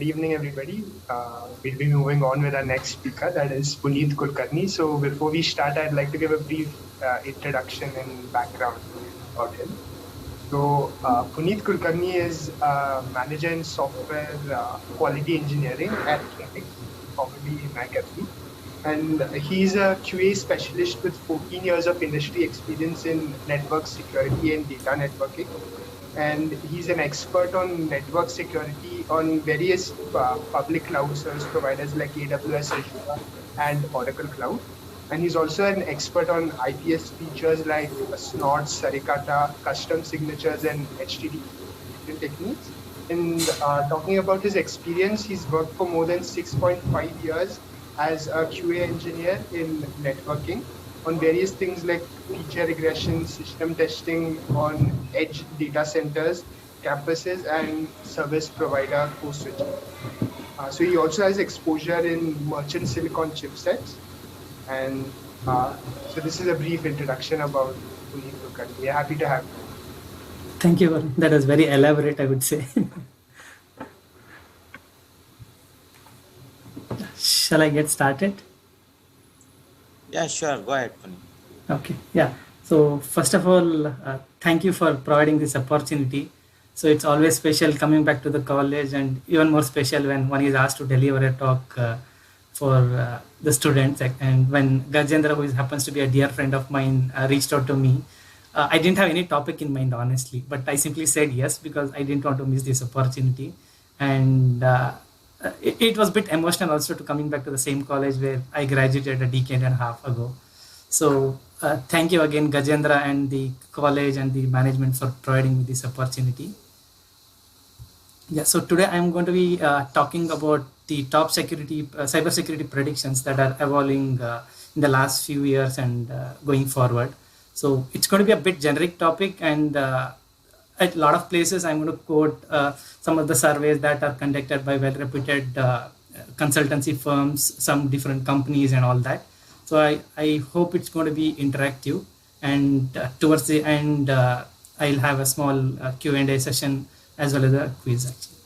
Good evening, everybody. We'll be moving on with our next speaker, that is Puneet Kulkarni. So before we start, I'd like to give a brief introduction and background about him. So Puneet Kulkarni is a manager in software quality engineering at Clinic, formerly McAfee. And he's a QA specialist with 14 years of industry experience in network security and data networking. And he's an expert on network security on various public cloud service providers like AWS, Azure, and Oracle Cloud. And he's also an expert on IPS features like SNOT, Sarikata, custom signatures, and HTTP techniques. And talking about his experience, he's worked for more than 6.5 years as a QA engineer in networking on various things like feature regression, system testing on edge data centers, campuses, and service provider core switching. So he also has exposure in merchant silicon chipsets. And so this is a brief introduction about Puneet Kulkarni. We are happy to have you. Thank you. That was very elaborate, I would say. Shall I get started? Yeah, sure. Go ahead, Puneet. Okay. Yeah. So first of all, thank you for providing this opportunity. So it's always special coming back to the college, and even more special when one is asked to deliver a talk for the students. And when Gajendra, who happens to be a dear friend of mine, reached out to me, I didn't have any topic in mind, honestly, but I simply said yes because I didn't want to miss this opportunity. And it was a bit emotional also to coming back to the same college where I graduated a decade and a half ago. So thank you again, Gajendra, and the college and the management for providing me this opportunity. Yeah, so today I'm going to be talking about the top cybersecurity predictions that are evolving in the last few years and going forward. So it's going to be a bit generic topic, and at a lot of places I'm going to quote some of the surveys that are conducted by well-reputed consultancy firms, some different companies and all that. So I hope it's going to be interactive, and towards the end I'll have a small Q&A session as well as a quiz actually.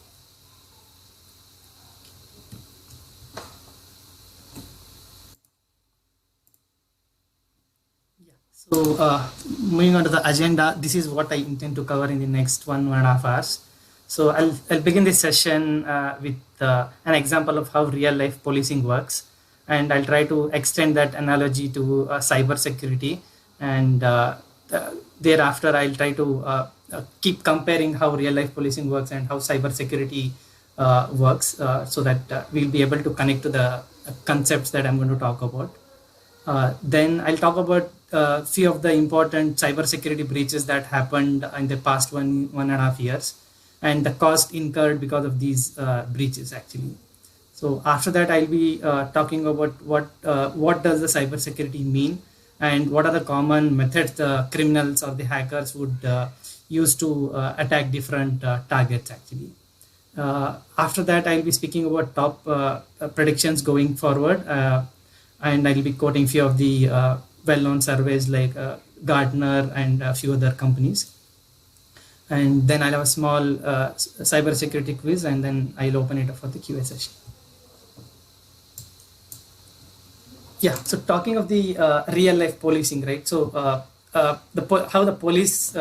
So moving on to the agenda, this is what I intend to cover in the next 1.5 hours. So I'll begin this session with an example of how real life policing works, and I'll try to extend that analogy to cyber security, and thereafter I'll try to keep comparing how real life policing works and how cyber security works, so that we'll be able to connect to the concepts that I'm going to talk about. Then I'll talk about a few of the important cybersecurity breaches that happened in the past 1.5 years, and the cost incurred because of these breaches actually. So after that, I'll be talking about what does the cybersecurity mean, and what are the common methods the criminals or the hackers would use to attack different targets actually. After that, I'll be speaking about top predictions going forward, and I'll be quoting a few of the well-known surveys like Gartner and a few other companies. And then I'll have a small cybersecurity quiz, and then I'll open it up for the QA session. Yeah, so talking of the real-life policing, right? So how the police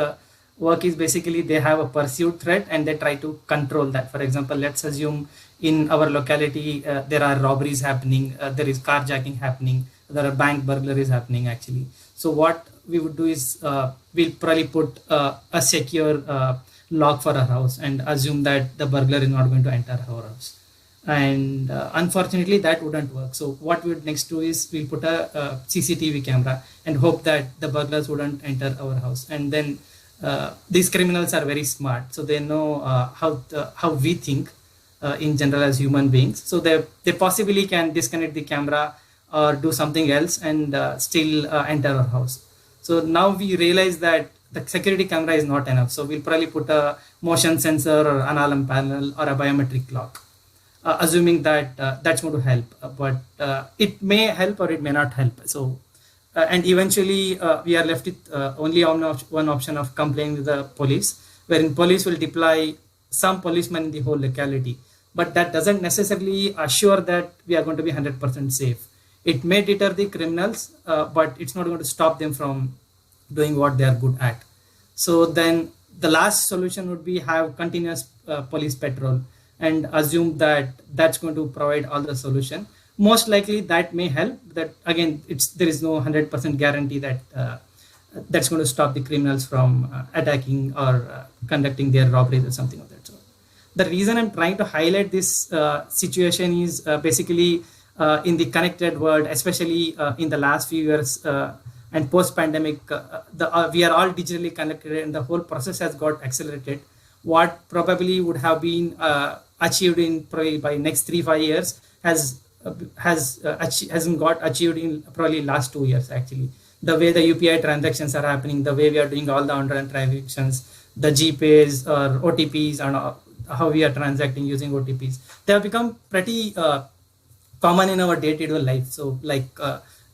work is basically they have a perceived threat and they try to control that. For example, let's assume in our locality there are robberies happening, there is carjacking happening, there are bank burglaries happening actually. So what we would do is we'll probably put a secure lock for our house and assume that the burglar is not going to enter our house. And unfortunately that wouldn't work. So what we would next do is we'll put a CCTV camera and hope that the burglars wouldn't enter our house. And then these criminals are very smart, so they know how we think in general as human beings. So they possibly can disconnect the camera or do something else and still enter our house. So now we realize that the security camera is not enough. So we'll probably put a motion sensor or an alarm panel or a biometric lock, assuming that that's going to help. But it may help or it may not help. So and eventually we are left with only one option of complaining with the police, wherein police will deploy some policemen in the whole locality. but that doesn't necessarily assure that we are going to be 100% safe. It may deter the criminals, but it's not going to stop them from doing what they are good at. So then the last solution would be have continuous police patrol and assume that that's going to provide all the solution. Most likely that may help. That again, there is no 100% guarantee that that's going to stop the criminals from attacking or conducting their robberies or something of that sort. The reason I'm trying to highlight this situation is basically in the connected world, especially in the last few years and post-pandemic, we are all digitally connected and the whole process has got accelerated. What probably would have been achieved in probably by next 3-5 years hasn't got achieved in probably last 2 years actually. The way the UPI transactions are happening, the way we are doing all the on-ramp transactions, the GPays or OTPs, and how we are transacting using OTPs, they have become pretty common in our day-to-day life. So like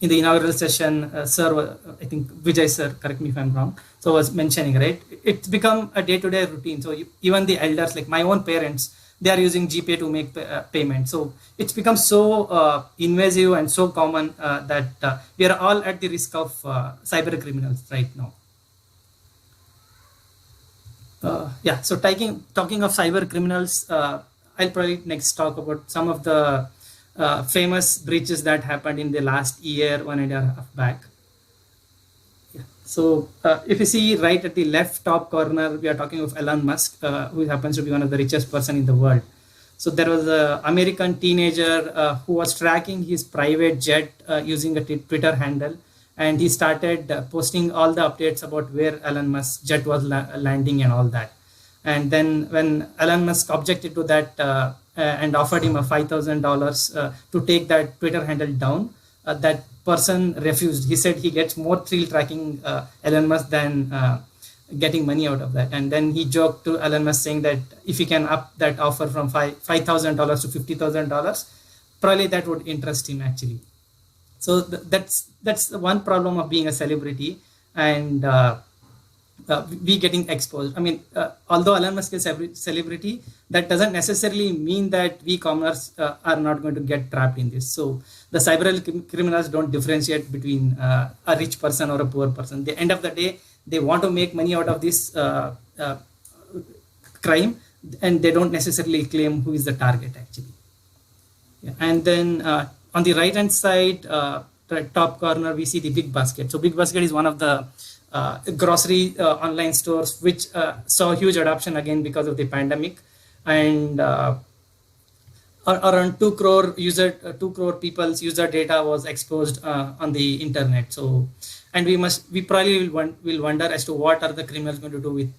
in the inaugural session, sir, I think Vijay sir, correct me if I'm wrong, so was mentioning, right? It's become a day-to-day routine. So even the elders, like my own parents, they are using GPay to make payment. So it's become so invasive and so common that we are all at the risk of cyber criminals right now. Yeah, so talking of cyber criminals, I'll probably next talk about some of the famous breaches that happened in the last year, 1.5 back. Yeah. So if you see right at the left top corner, we are talking of Elon Musk, who happens to be one of the richest person in the world. So there was an American teenager who was tracking his private jet using a Twitter handle, and he started posting all the updates about where Elon Musk's jet was landing and all that. And then when Elon Musk objected to that and offered him a $5,000 to take that Twitter handle down, that person refused. He said he gets more thrill tracking Elon Musk than getting money out of that. And then he joked to Elon Musk saying that if he can up that offer from $5,000 to $50,000, probably that would interest him actually. So that's one problem of being a celebrity and we getting exposed. I mean, although Elon Musk is a celebrity, that doesn't necessarily mean that we commoners are not going to get trapped in this. So the cyber criminals don't differentiate between a rich person or a poor person. At the end of the day, they want to make money out of this crime, and they don't necessarily claim who is the target actually. Yeah. And then on the right hand side, the top corner, we see the Big Basket. So Big Basket is one of the grocery online stores which saw huge adoption again because of the pandemic, and around 2 crore people's user data was exposed on the internet. So, and we probably will wonder as to what are the criminals going to do with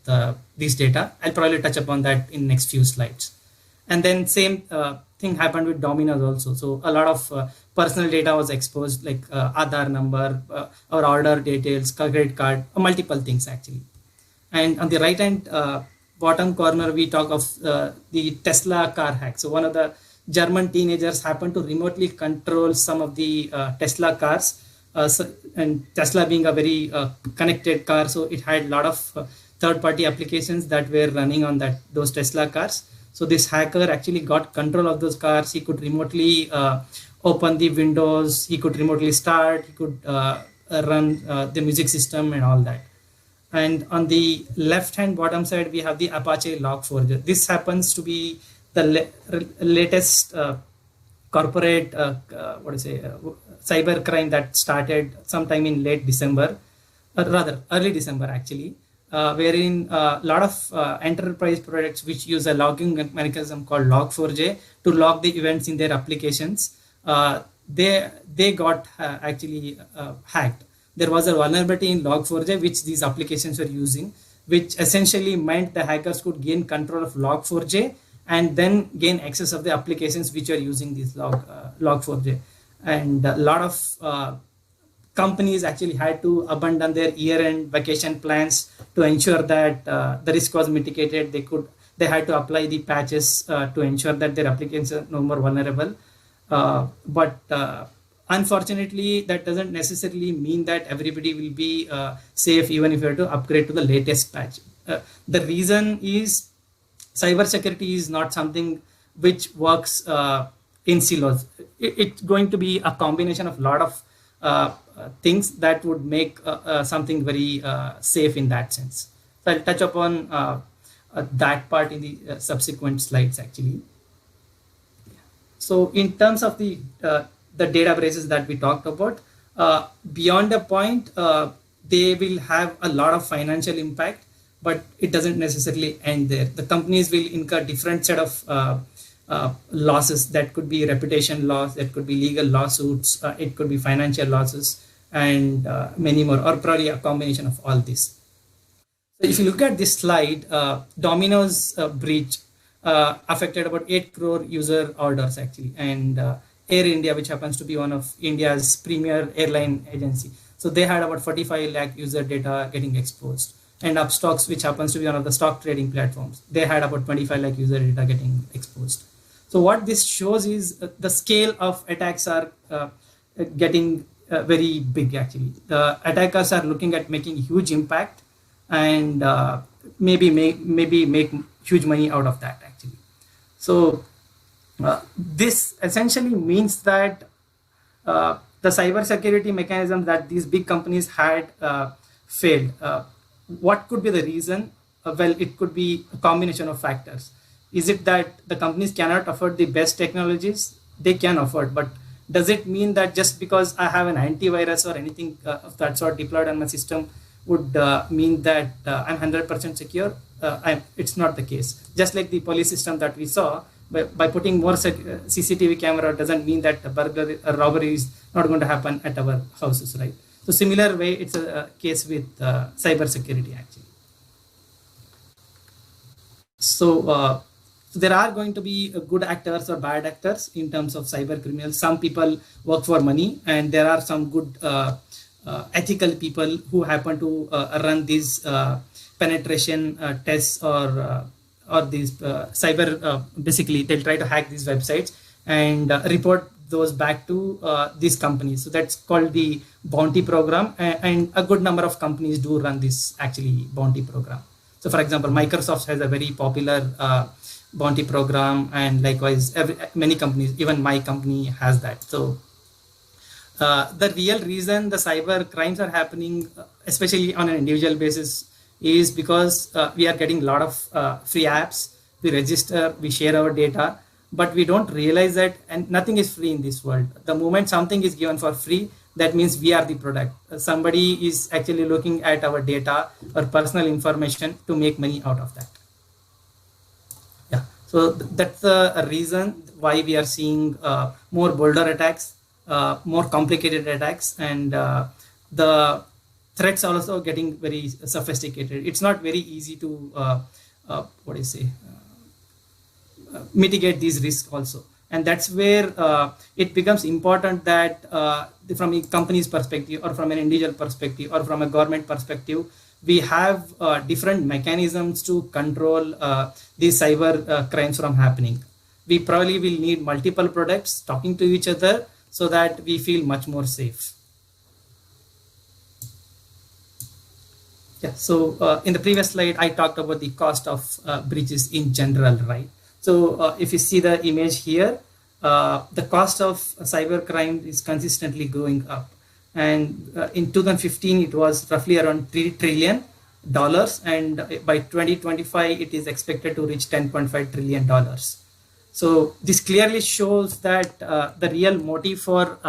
this data. I'll probably touch upon that in next few slides. And then same thing happened with Domino's also. So a lot of personal data was exposed, like Aadhaar number, or order details, credit card, multiple things actually. And on the right hand bottom corner, we talk of the Tesla car hack. So one of the German teenagers happened to remotely control some of the Tesla cars, and Tesla being a very connected car, so it had a lot of third-party applications that were running on those Tesla cars. So this hacker actually got control of those cars. He could remotely open the windows, he could remotely start, he could run the music system and all that. And on the left hand bottom side, we have the Apache Log4j. This happens to be the latest corporate cyber crime that started sometime in late December, rather early December actually, wherein a lot of enterprise products which use a logging mechanism called Log4j to log the events in their applications, they got actually hacked. There was a vulnerability in Log4j which these applications were using, which essentially meant the hackers could gain control of Log4j and then gain access of the applications which are using this Log4j. And a lot of companies actually had to abandon their year-end vacation plans to ensure that the risk was mitigated. They had to apply the patches to ensure that their applications are no more vulnerable. But unfortunately, that doesn't necessarily mean that everybody will be safe even if you have to upgrade to the latest patch. The reason is cybersecurity is not something which works in silos. It's going to be a combination of a lot of things that would make something very safe in that sense. So I'll touch upon that part in the subsequent slides actually. So in terms of the databases that we talked about, beyond a point, they will have a lot of financial impact, but it doesn't necessarily end there. The companies will incur different set of losses. That could be reputation loss, that could be legal lawsuits, it could be financial losses, and many more, or probably a combination of all this. So if you look at this slide, Domino's breach affected about 8 crore user orders actually, and Air India, which happens to be one of India's premier airline agency, so they had about 45 lakh user data getting exposed. And Upstocks, which happens to be one of the stock trading platforms, they had about 25 lakh user data getting exposed. So what this shows is the scale of attacks are getting very big actually. The attackers are looking at making huge impact and maybe make huge money out of that actually. So this essentially means that the cybersecurity mechanism that these big companies had failed. What could be the reason? Well, it could be a combination of factors. Is it that the companies cannot afford the best technologies? They can afford, but does it mean that just because I have an antivirus or anything of that sort deployed on my system would mean that I'm 100% secure? It's not the case. Just like the police system that we saw, by putting more CCTV camera doesn't mean that a robbery is not going to happen at our houses, right? So similar way, it's a case with cyber security actually. So there are going to be good actors or bad actors in terms of cyber criminals. Some people work for money, and there are some good ethical people who happen to run these penetration tests or these cyber. Basically, they'll try to hack these websites and report those back to these companies. So that's called the bounty program, and a good number of companies do run this actually bounty program. So for example, Microsoft has a very popular bounty program, and likewise many companies, even my company has that. So the real reason the cyber crimes are happening, especially on an individual basis, is because we are getting a lot of free apps. We register, we share our data, but we don't realize that, and nothing is free in this world. The moment something is given for free, that means we are the product. Somebody is actually looking at our data or personal information to make money out of that. Yeah, so that's the reason why we are seeing more bolder attacks, more complicated attacks, and the threats are also getting very sophisticated. It's not very easy to mitigate these risks also. And that's where it becomes important that from a company's perspective, or from an individual perspective, or from a government perspective, we have different mechanisms to control these cyber crimes from happening. We probably will need multiple products talking to each other so that we feel much more safe. Yeah, so in the previous slide, I talked about the cost of breaches in general, right? So if you see the image here, the cost of cybercrime is consistently going up. And in 2015, it was roughly around $3 trillion. And by 2025, it is expected to reach $10.5 trillion. So this clearly shows that the real motive for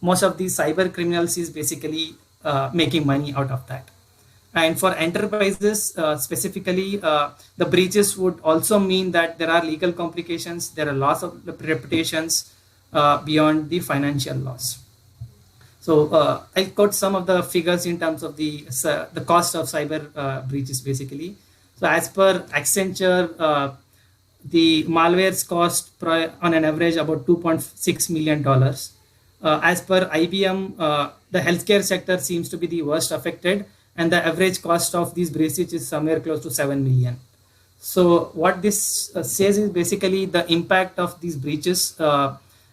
most of these cyber criminals is basically making money out of that. And for enterprises specifically, the breaches would also mean that there are legal complications, there are loss of reputations beyond the financial loss. So I'll quote some of the figures in terms of the cost of cyber breaches basically. So as per Accenture, the malware's cost on an average about $2.6 million. As per IBM, the healthcare sector seems to be the worst affected, and the average cost of these breaches is somewhere close to 7 million. So what this says is basically the impact of these breaches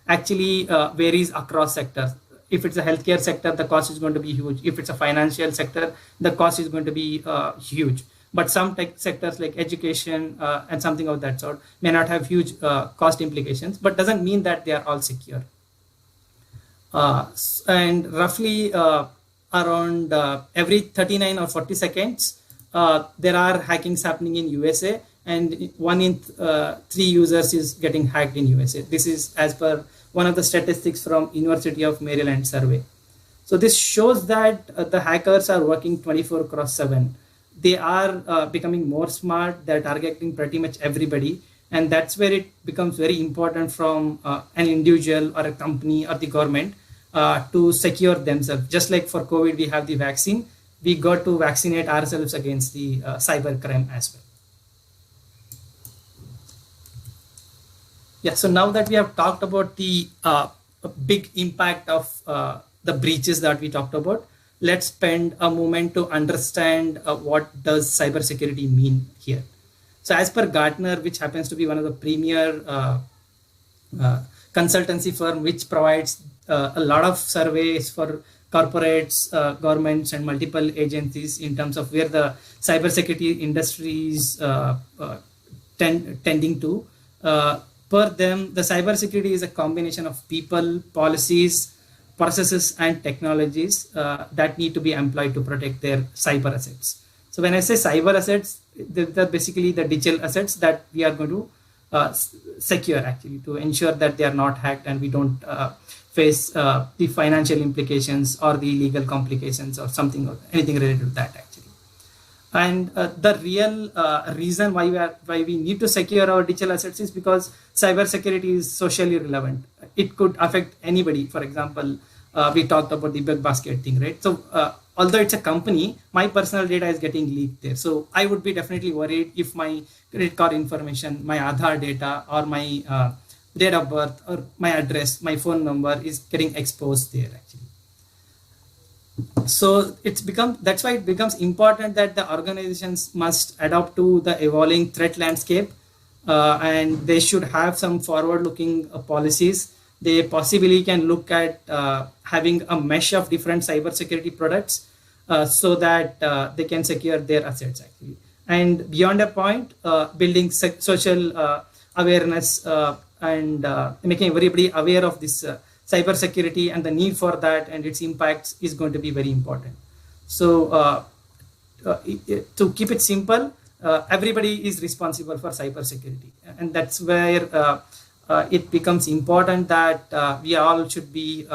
actually varies across sectors. If it's a healthcare sector, the cost is going to be huge. If it's a financial sector, the cost is going to be huge. but some tech sectors like education and something of that sort may not have huge cost implications, but doesn't mean that they are all secure. And roughly around every 39 or 40 seconds, there are hackings happening in USA, and 1 in 3 users is getting hacked in USA. This is as per one of the statistics from University of Maryland survey. So this shows that the hackers are working 24/7. They are becoming more smart. They're targeting pretty much everybody. And that's where it becomes very important from an individual or a company or the government to secure themselves. Just like for COVID, we have the vaccine. We got to vaccinate ourselves against the cyber crime as well. Yeah, so now that we have talked about the big impact of the breaches that we talked about, let's spend a moment to understand what does cybersecurity mean here. So as per Gartner, which happens to be one of the premier consultancy firm, which provides a lot of surveys for corporates, governments, and multiple agencies in terms of where the cybersecurity industry is tending to. Per them, the cybersecurity is a combination of people, policies, processes, and technologies that need to be employed to protect their cyber assets. So when I say cyber assets, they're basically the digital assets that we are going to secure, actually, to ensure that they are not hacked and we don't face the financial implications or the legal complications or something or anything related to that, actually. And the real reason why we need to secure our digital assets is because cybersecurity is socially relevant. It could affect anybody. For example, we talked about the big basket thing, right? So although it's a company, my personal data is getting leaked there. So I would be definitely worried if my credit card information, my Aadhaar data, or my date of birth, or my address, my phone number is getting exposed there, actually. So that's why it becomes important that the organizations must adapt to the evolving threat landscape, and they should have some forward-looking policies. They possibly can look at having a mesh of different cybersecurity products so that they can secure their assets, actually. And beyond a point, building social awareness and making everybody aware of this cybersecurity and the need for that and its impacts is going to be very important. So to keep it simple, everybody is responsible for cybersecurity. And that's where it becomes important that we all should be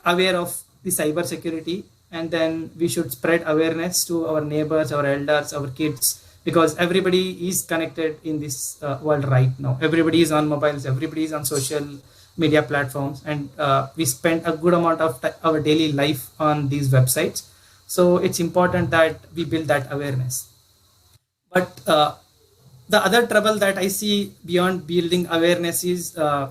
aware of the cybersecurity, and then we should spread awareness to our neighbors, our elders, our kids, because everybody is connected in this world right now. Everybody is on mobiles, everybody is on social media platforms, and we spend a good amount of our daily life on these websites. So it's important that we build that awareness. But the other trouble that I see beyond building awareness is the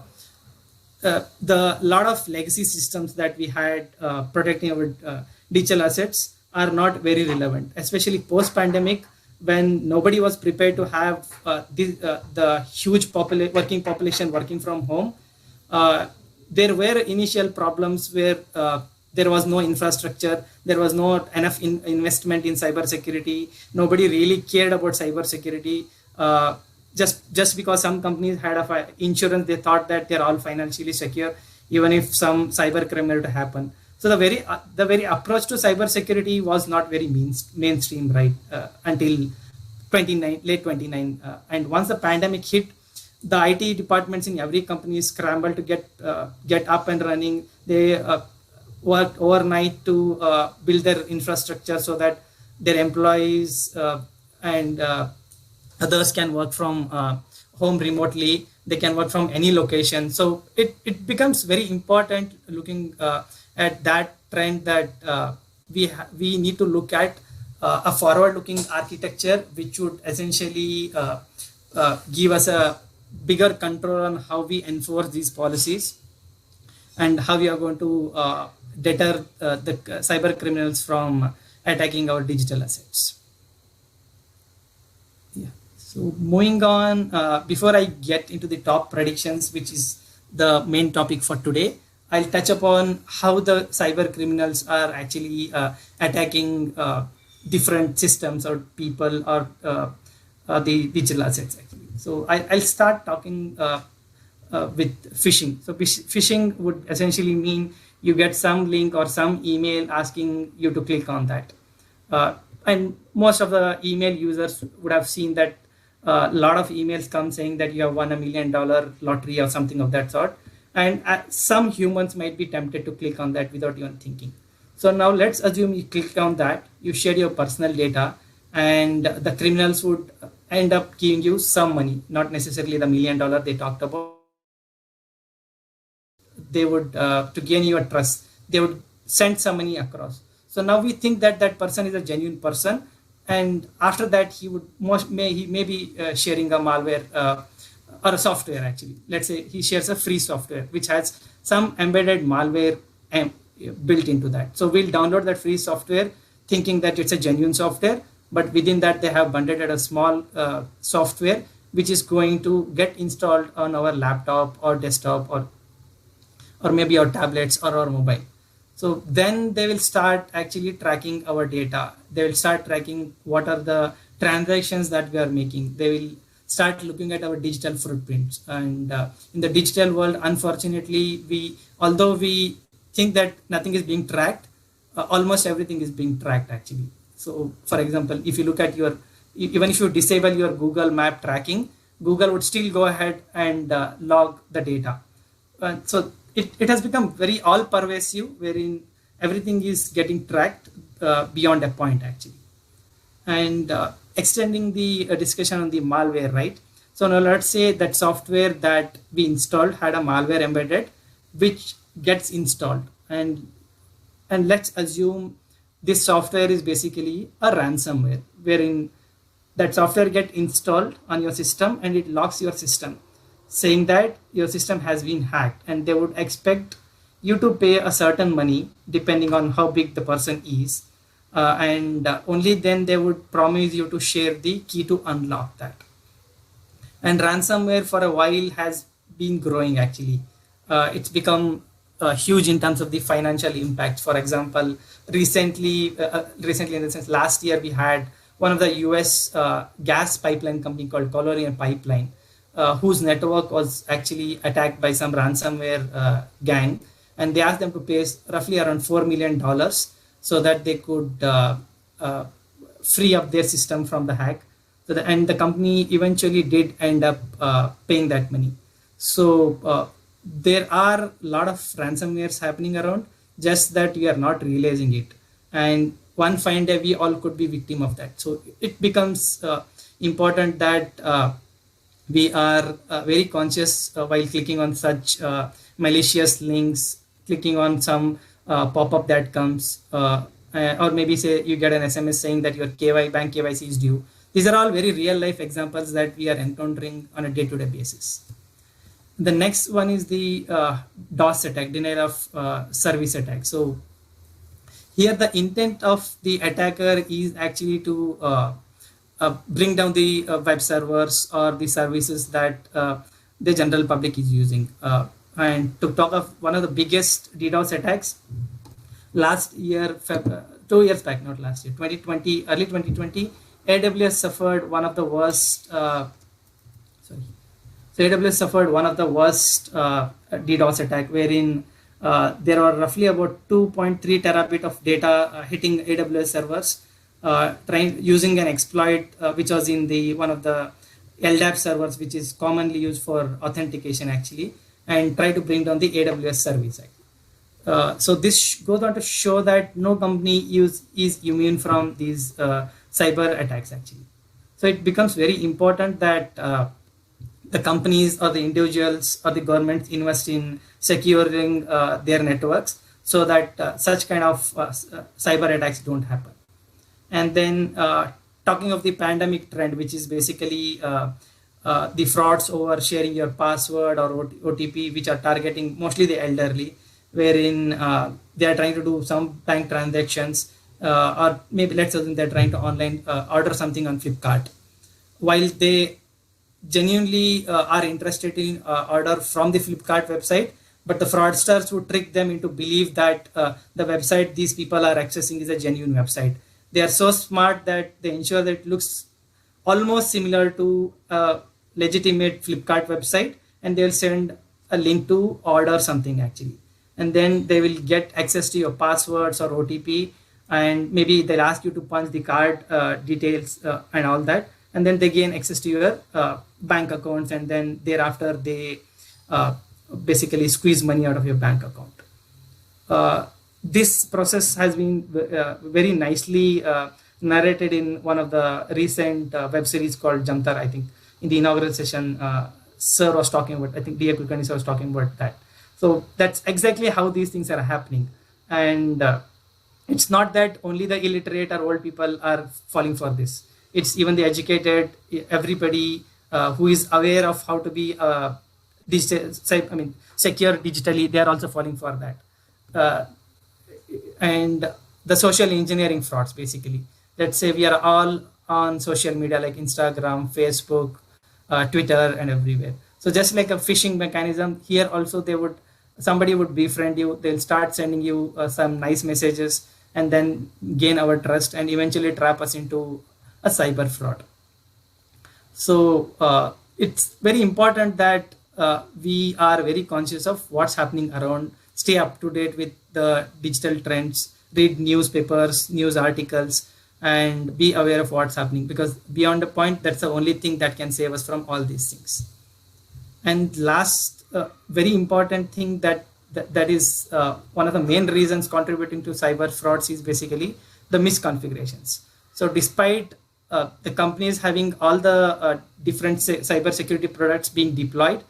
lot of legacy systems that we had protecting our digital assets are not very relevant, especially post-pandemic, when nobody was prepared to have the huge working population working from home. There were initial problems where there was no infrastructure, there was not enough investment in cybersecurity. Nobody really cared about cybersecurity. Just because some companies had insurance, they thought that they're all financially secure, even if some cyber crime were to happen. So the very approach to cybersecurity was not very mainstream, right, until late 2009. And once the pandemic hit, the IT departments in every company scrambled to get up and running. They worked overnight to build their infrastructure so that their employees and others can work from home remotely. They can work from any location. So it becomes very important looking at that trend that we need to look at a forward-looking architecture, which would essentially give us a bigger control on how we enforce these policies and how we are going to deter the cyber criminals from attacking our digital assets. Yeah. So moving on, before I get into the top predictions, which is the main topic for today, I'll touch upon how the cyber criminals are actually attacking different systems or people or the digital assets actually. So I'll start talking with phishing. So phishing would essentially mean you get some link or some email asking you to click on that. And most of the email users would have seen that a lot of emails come saying that you have won $1 million lottery or something of that sort. And some humans might be tempted to click on that without even thinking. So now let's assume you click on that, you share your personal data, and the criminals would end up giving you some money, not necessarily the $1 million they talked about. They would, to gain your trust, they would send some money across. So now we think that that person is a genuine person, and after that he may be sharing a malware or a software actually. Let's say he shares a free software which has some embedded malware built into that. So we'll download that free software thinking that it's a genuine software, but within that they have bundled a small software which is going to get installed on our laptop or desktop or maybe our tablets or our mobile. So then they will start actually tracking our data. They will start tracking what are the transactions that we are making. They will start looking at our digital footprints. And in the digital world, unfortunately, although we think that nothing is being tracked, almost everything is being tracked actually. So for example, if you look at even if you disable your Google map tracking, Google would still go ahead and log the data. So it has become very all pervasive, wherein everything is getting tracked beyond a point actually. And extending the discussion on the malware, right? So now let's say that software that we installed had a malware embedded, which gets installed, and let's assume this software is basically a ransomware, wherein that software get installed on your system and it locks your system, saying that your system has been hacked, and they would expect you to pay a certain money depending on how big the person is, and only then they would promise you to share the key to unlock that. And ransomware for a while has been growing actually. It's become huge in terms of the financial impact. For example, recently in the sense last year, we had one of the US gas pipeline company called Kulkarni Pipeline, whose network was actually attacked by some ransomware gang, and they asked them to pay roughly around $4 million so that they could free up their system from the hack. So and the company eventually did end up paying that money. So there are a lot of ransomwares happening around, just that we are not realizing it. And one fine day, we all could be victim of that. So it becomes important that we are very conscious while clicking on such malicious links, clicking on some pop-up that comes, or maybe say you get an SMS saying that your bank KYC is due. These are all very real life examples that we are encountering on a day-to-day basis. The next one is the DOS attack, denial of service attack. So here the intent of the attacker is actually to bring down the web servers or the services that the general public is using. And to talk of one of the biggest DDoS attacks, last year, 2 years back, not last year, 2020, early 2020, AWS suffered one of the worst. So AWS suffered one of the worst DDoS attack, wherein there are roughly about 2.3 terabit of data hitting AWS servers, using an exploit which was in one of the LDAP servers, which is commonly used for authentication actually, and try to bring down the AWS service. So this goes on to show that no company is immune from these cyber attacks actually. So it becomes very important that the companies or the individuals or the governments invest in securing their networks so that such kind of cyber attacks don't happen. And then talking of the pandemic trend, which is basically the frauds over sharing your password or OTP, which are targeting mostly the elderly, wherein they are trying to do some bank transactions, or maybe let's assume they're trying to online order something on Flipkart. While they genuinely are interested in order from the Flipkart website, but the fraudsters would trick them into believe that the website these people are accessing is a genuine website. They are so smart that they ensure that it looks almost similar to a legitimate Flipkart website, and they'll send a link to order something actually. And then they will get access to your passwords or OTP, and maybe they'll ask you to punch the card details and all that. And then they gain access to your bank accounts, and then thereafter they basically squeeze money out of your bank account. This process has been very nicely narrated in one of the recent web series called Jantar. I think in the inaugural session, Sir was talking about, I think D.A. Kulkarni Sir was talking about that. So that's exactly how these things are happening. And it's not that only the illiterate or old people are falling for this. It's even the educated, everybody who is aware of how to be secure digitally, they are also falling for that. And the social engineering frauds, basically. Let's say we are all on social media like Instagram, Facebook, Twitter, and everywhere. So just like a phishing mechanism, here also somebody would befriend you, they'll start sending you some nice messages and then gain our trust and eventually trap us into a cyber fraud. So it's very important that we are very conscious of what's happening around, stay up to date with the digital trends, read newspapers, news articles, and be aware of what's happening, because beyond a point, that's the only thing that can save us from all these things. And last, very important thing that is one of the main reasons contributing to cyber frauds is basically the misconfigurations. So despite the companies having all the different cyber security products being deployed,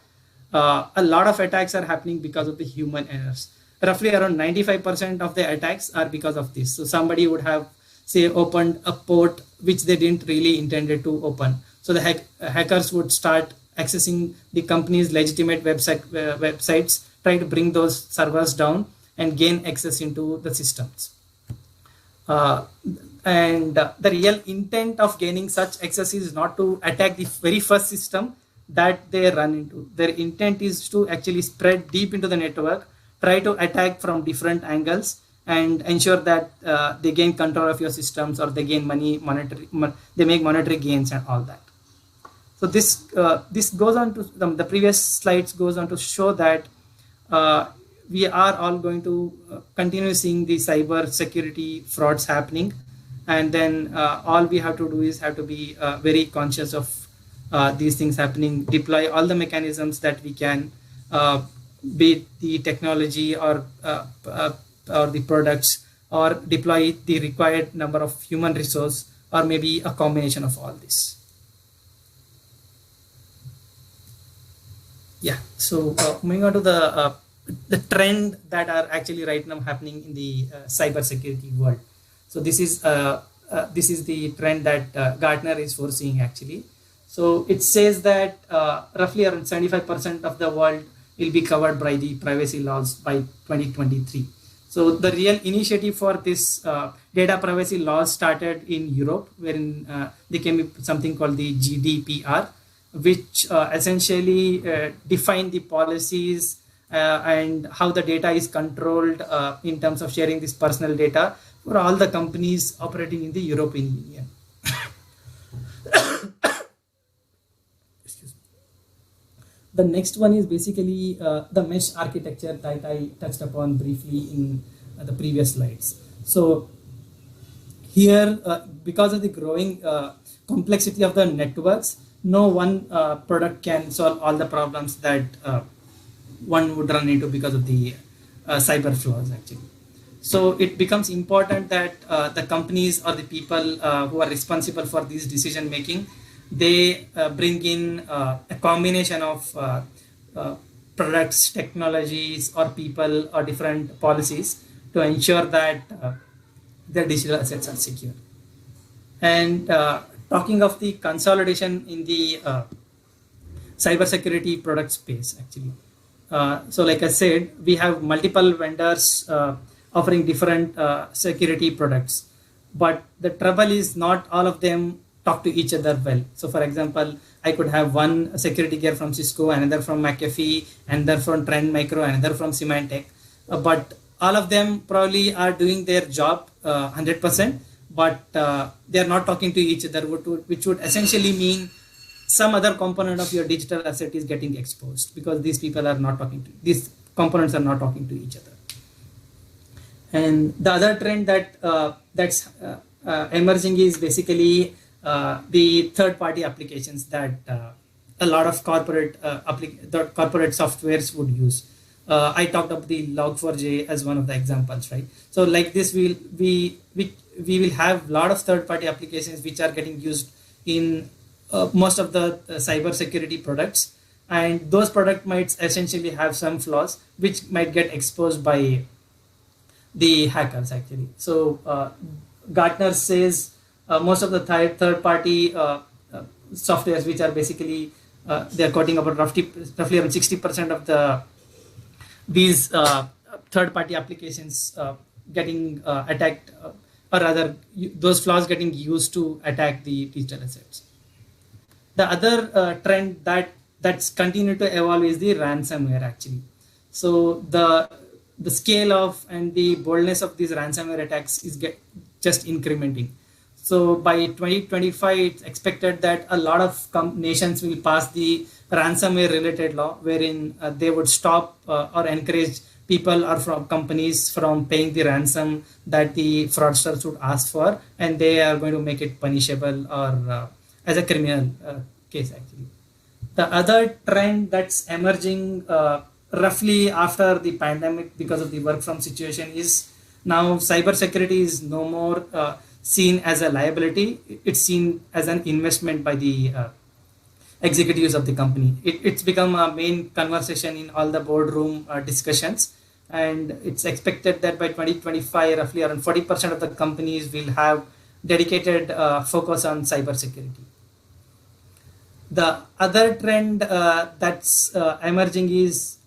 a lot of attacks are happening because of the human errors. Roughly around 95% of the attacks are because of this. So somebody would have, say, opened a port which they didn't really intended to open. So the hackers would start accessing the company's legitimate websites, try to bring those servers down and gain access into the systems. And the real intent of gaining such access is not to attack the very first system that they run into. Their intent is to actually spread deep into the network, try to attack from different angles, and ensure that they gain control of your systems, or they gain they make monetary gains and all that. So this goes on to the previous slides goes on to show that we are all going to continue seeing the cyber security frauds happening, and then all we have to do is have to be very conscious of these things happening, deploy all the mechanisms that we can, be it the technology or the products, or deploy the required number of human resource, or maybe a combination of all this. Yeah, so moving on to the trend that are actually right now happening in the cyber security world. So this is the trend that Gartner is foreseeing actually. So it says that roughly around 75% of the world will be covered by the privacy laws by 2023. So the real initiative for this data privacy laws started in Europe, wherein they came with something called the GDPR, which essentially define the policies and how the data is controlled in terms of sharing this personal data for all the companies operating in the European Union. The next one is basically the mesh architecture that I touched upon briefly in the previous slides. So here, because of the growing complexity of the networks, no one product can solve all the problems that one would run into because of the cyber flaws actually. So it becomes important that the companies or the people who are responsible for this decision making, they bring in a combination of products, technologies, or people, or different policies to ensure that their digital assets are secure. And talking of the consolidation in the cybersecurity product space, actually. So like I said, we have multiple vendors offering different security products, but the trouble is not all of them talk to each other well. So for example, I could have one security gear from Cisco, another from McAfee, another from Trend Micro, another from Symantec, but all of them probably are doing their job 100%, but they are not talking to each other, which would essentially mean some other component of your digital asset is getting exposed because these people are not talking to, these components are not talking to each other. And the other trend that's emerging is basically the third-party applications that a lot of corporate corporate softwares would use. I talked about the Log4j as one of the examples, right? So like this, we will have a lot of third-party applications which are getting used in most of the cyber security products, and those products might essentially have some flaws which might get exposed by the hackers actually. So Gartner says most of the third-party softwares, which are basically they're quoting about roughly around 60% of these third-party applications getting attacked, or rather those flaws getting used to attack the digital assets. The other trend that's continued to evolve is the ransomware actually. So the scale of and the boldness of these ransomware attacks is just incrementing. So by 2025, it's expected that a lot of nations will pass the ransomware related law, wherein they would stop or encourage people or from companies from paying the ransom that the fraudsters would ask for, and they are going to make it punishable or as a criminal case actually. The other trend that's emerging roughly after the pandemic because of the work from situation is now cybersecurity is no more seen as a liability. It's seen as an investment by the executives of the company. It's become a main conversation in all the boardroom discussions, and it's expected that by 2025 roughly around 40% of the companies will have dedicated focus on cybersecurity. The other trend that's emerging is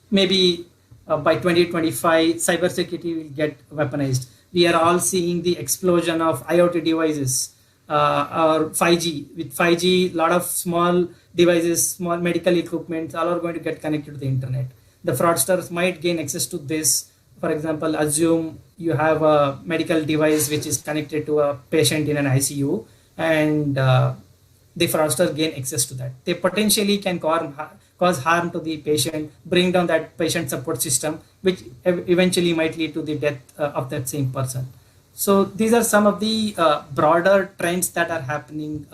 maybe by 2025, cybersecurity will get weaponized. We are all seeing the explosion of IoT devices or 5G. With 5G, a lot of small devices, small medical equipment, all are going to get connected to the internet. The fraudsters might gain access to this. For example, assume you have a medical device which is connected to a patient in an ICU, and the fraudsters gain access to that. They potentially can cause harm to the patient, bring down that patient support system, which eventually might lead to the death of that same person. So these are some of the broader trends that are happening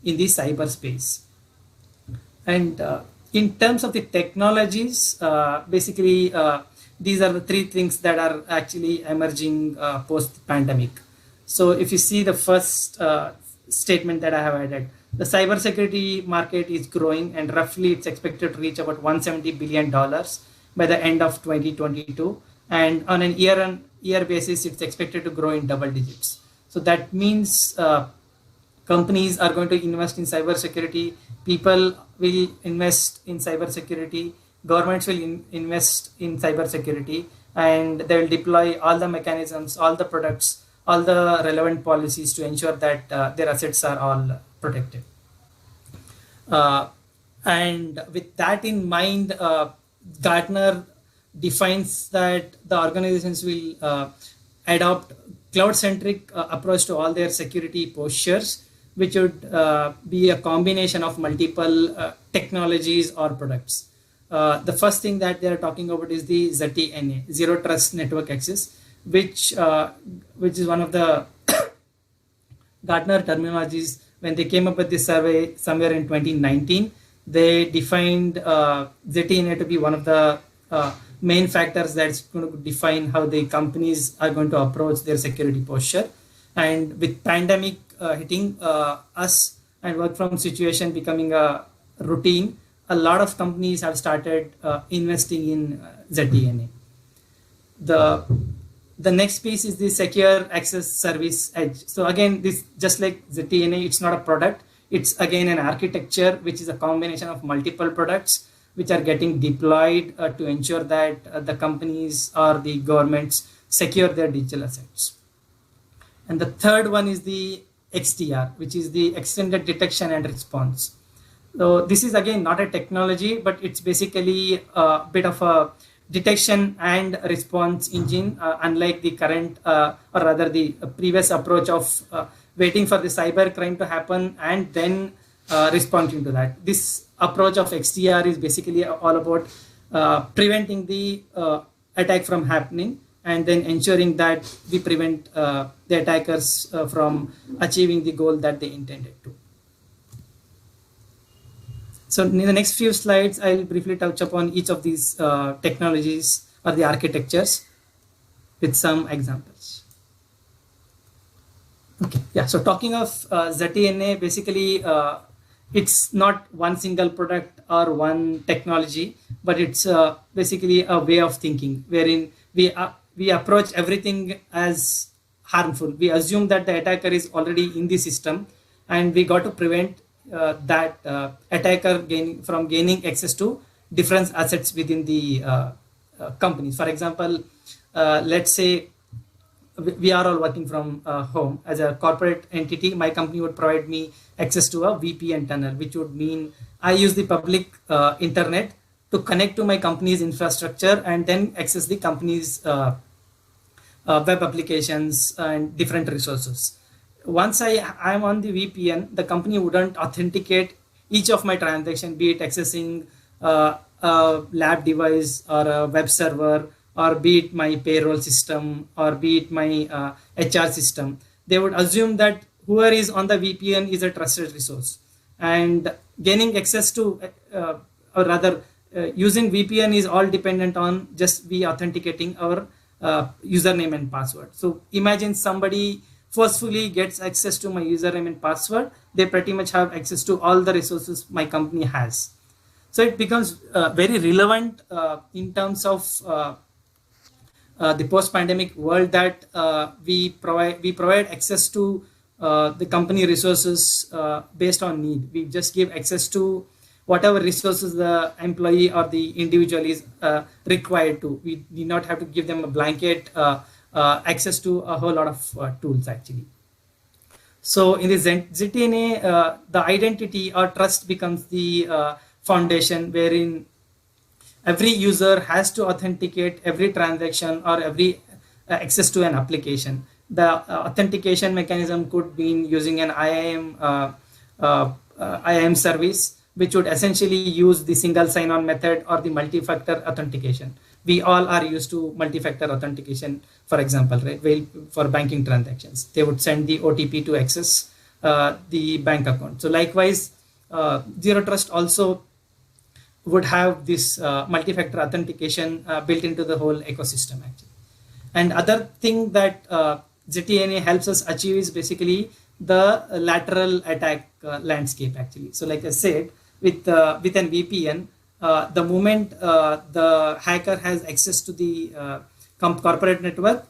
in the cyberspace. And in terms of the technologies, basically these are the three things that are actually emerging post-pandemic. So if you see the first statement that I have added, the cybersecurity market is growing, and roughly it's expected to reach about $170 billion by the end of 2022. And on an year-on-year basis, it's expected to grow in double digits. So that means companies are going to invest in cybersecurity. People will invest in cybersecurity. Governments will invest in cybersecurity, and they will deploy all the mechanisms, all the products, all the relevant policies to ensure that their assets are all protected. And with that in mind, Gartner defines that the organizations will adopt cloud-centric approach to all their security postures, which would be a combination of multiple technologies or products. The first thing that they are talking about is the ZTNA, Zero Trust Network Access, which is one of the Gartner terminologies. When they came up with this survey somewhere in 2019, they defined ZTNA to be one of the main factors that's going to define how the companies are going to approach their security posture. And with pandemic hitting us and work from situation becoming a routine, a lot of companies have started investing in ZTNA. The next piece is the secure access service edge. So again, this just like ZTNA, it's not a product. It's again an architecture, which is a combination of multiple products which are getting deployed to ensure that the companies or the governments secure their digital assets. And the third one is the XDR, which is the extended detection and response. So this is again not a technology, but it's basically a bit of a detection and response engine, unlike the current or rather the previous approach of waiting for the cyber crime to happen and then responding to that. This approach of XDR is basically all about preventing the attack from happening and then ensuring that we prevent the attackers from achieving the goal that they intended to. So in the next few slides, I'll briefly touch upon each of these technologies or the architectures with some examples. Okay, yeah, so talking of ZTNA, basically it's not one single product or one technology, but it's basically a way of thinking wherein we approach everything as harmful. We assume that the attacker is already in the system and we got to prevent that attacker from gaining access to different assets within the companies. For example, let's say we are all working from home. As a corporate entity, my company would provide me access to a VPN tunnel, which would mean I use the public internet to connect to my company's infrastructure and then access the company's web applications and different resources. Once I'm on the VPN, the company wouldn't authenticate each of my transaction, be it accessing a lab device or a web server, or be it my payroll system, or be it my HR system. They would assume that whoever is on the VPN is a trusted resource. And gaining access to, or rather using VPN is all dependent on just we authenticating our username and password. So imagine somebody forcefully gets access to my username and password, they pretty much have access to all the resources my company has. So it becomes very relevant in terms of the post-pandemic world that we provide access to the company resources based on need. We just give access to whatever resources the employee or the individual is required to. We do not have to give them a blanket access to a whole lot of tools actually. So in the ZTNA, the identity or trust becomes the foundation wherein every user has to authenticate every transaction or every access to an application. The authentication mechanism could be using an IAM service, which would essentially use the single sign-on method or the multi-factor authentication. We all are used to multi-factor authentication, for example, right? Well, for banking transactions, they would send the OTP to access the bank account. So likewise, Zero Trust also would have this multi-factor authentication built into the whole ecosystem actually. And other thing that ZTNA helps us achieve is basically the lateral attack landscape actually. So like I said, with an VPN, the moment the hacker has access to the corporate network,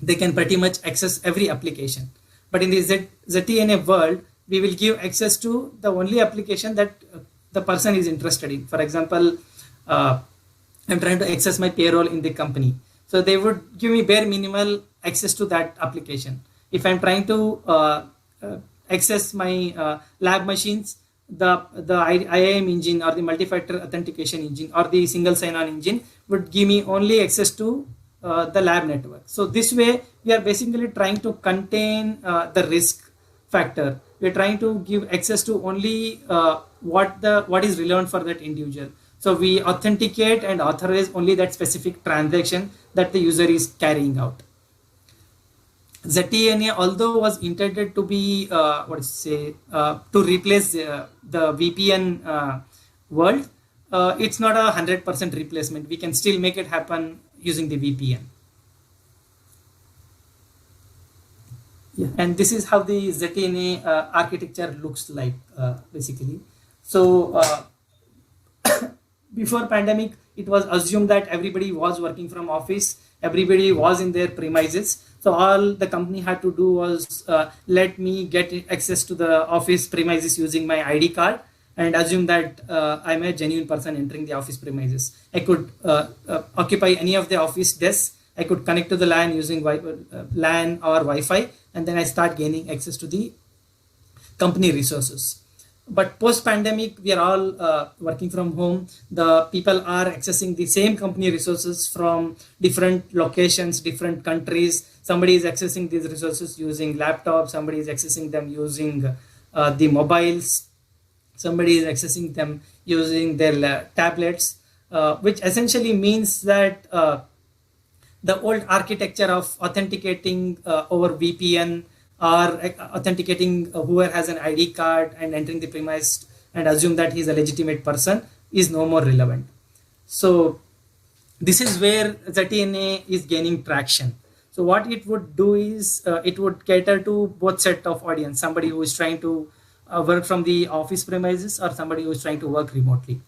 they can pretty much access every application. But in the ZTNA world, we will give access to the only application that the person is interested in. For example, I'm trying to access my payroll in the company. So they would give me bare minimal access to that application. If I'm trying to access my lab machines, the IAM engine or the multi-factor authentication engine or the single sign-on engine would give me only access to the lab network. So this way, we are basically trying to contain the risk factor. We're trying to give access to only what is relevant for that individual. So we authenticate and authorize only that specific transaction that the user is carrying out. ZTNA, although was intended to be to replace the VPN world, it's not a 100% replacement. We can still make it happen using the VPN. Yeah, and this is how the ZTNA architecture looks like basically. So before pandemic, it was assumed that everybody was working from office, everybody was in their premises. So all the company had to do was let me get access to the office premises using my ID card and assume that I'm a genuine person entering the office premises. I could occupy any of the office desks. I could connect to the LAN using LAN or Wi-Fi, and then I start gaining access to the company resources. But post-pandemic, we are all working from home. The people are accessing the same company resources from different locations, different countries. Somebody is accessing these resources using laptops. Somebody is accessing them using the mobiles. Somebody is accessing them using their tablets, which essentially means that the old architecture of authenticating over VPN or authenticating whoever has an ID card and entering the premise and assume that he's a legitimate person is no more relevant. So this is where ZTNA is gaining traction. So what it would do is it would cater to both set of audience, somebody who is trying to work from the office premises or somebody who is trying to work remotely.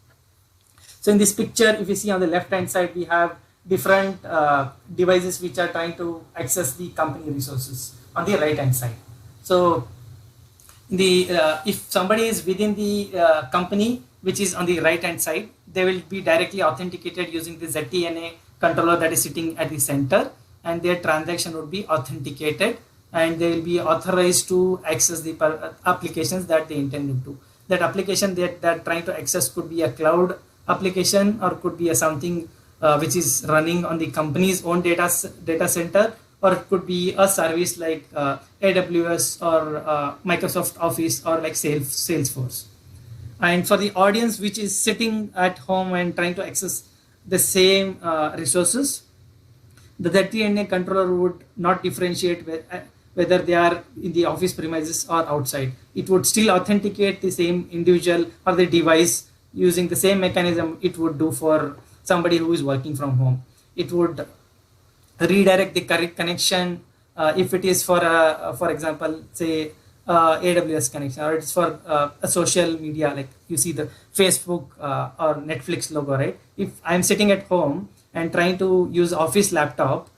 So in this picture, if you see on the left hand side, we have different devices which are trying to access the company resources on the right hand side. So if somebody is within the company which is on the right hand side, they will be directly authenticated using the ZTNA controller that is sitting at the center, and their transaction would be authenticated and they will be authorized to access the applications that they intend to. That application that they're trying to access could be a cloud application or could be a something which is running on the company's own data center, or it could be a service like AWS or Microsoft Office or like Salesforce. And for the audience which is sitting at home and trying to access the same resources, the ZTNA controller would not differentiate whether they are in the office premises or outside. It would still authenticate the same individual or the device using the same mechanism it would do for somebody who is working from home. It would redirect the correct connection if it is for example, say AWS connection, or it's for a social media, like you see the Facebook or Netflix logo, right? If I'm sitting at home and trying to use office laptop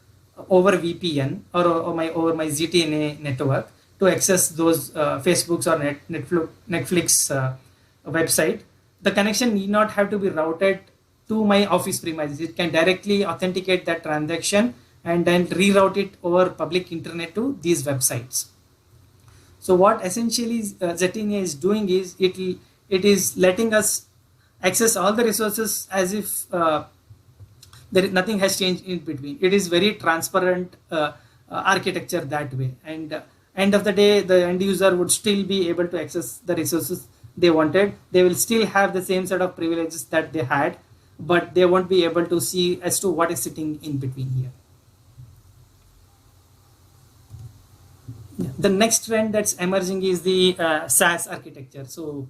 over VPN or over my ZTNA network to access those Facebooks or Netflix website, the connection need not have to be routed to my office premises. It can directly authenticate that transaction and then reroute it over public internet to these websites. So what essentially ZTNA is doing is it is letting us access all the resources as if nothing has changed in between. It is very transparent architecture that way, and end of the day, the end user would still be able to access the resources they wanted. They will still have the same set of privileges that they had, but they won't be able to see as to what is sitting in between here. The next trend that's emerging is the SaaS architecture. So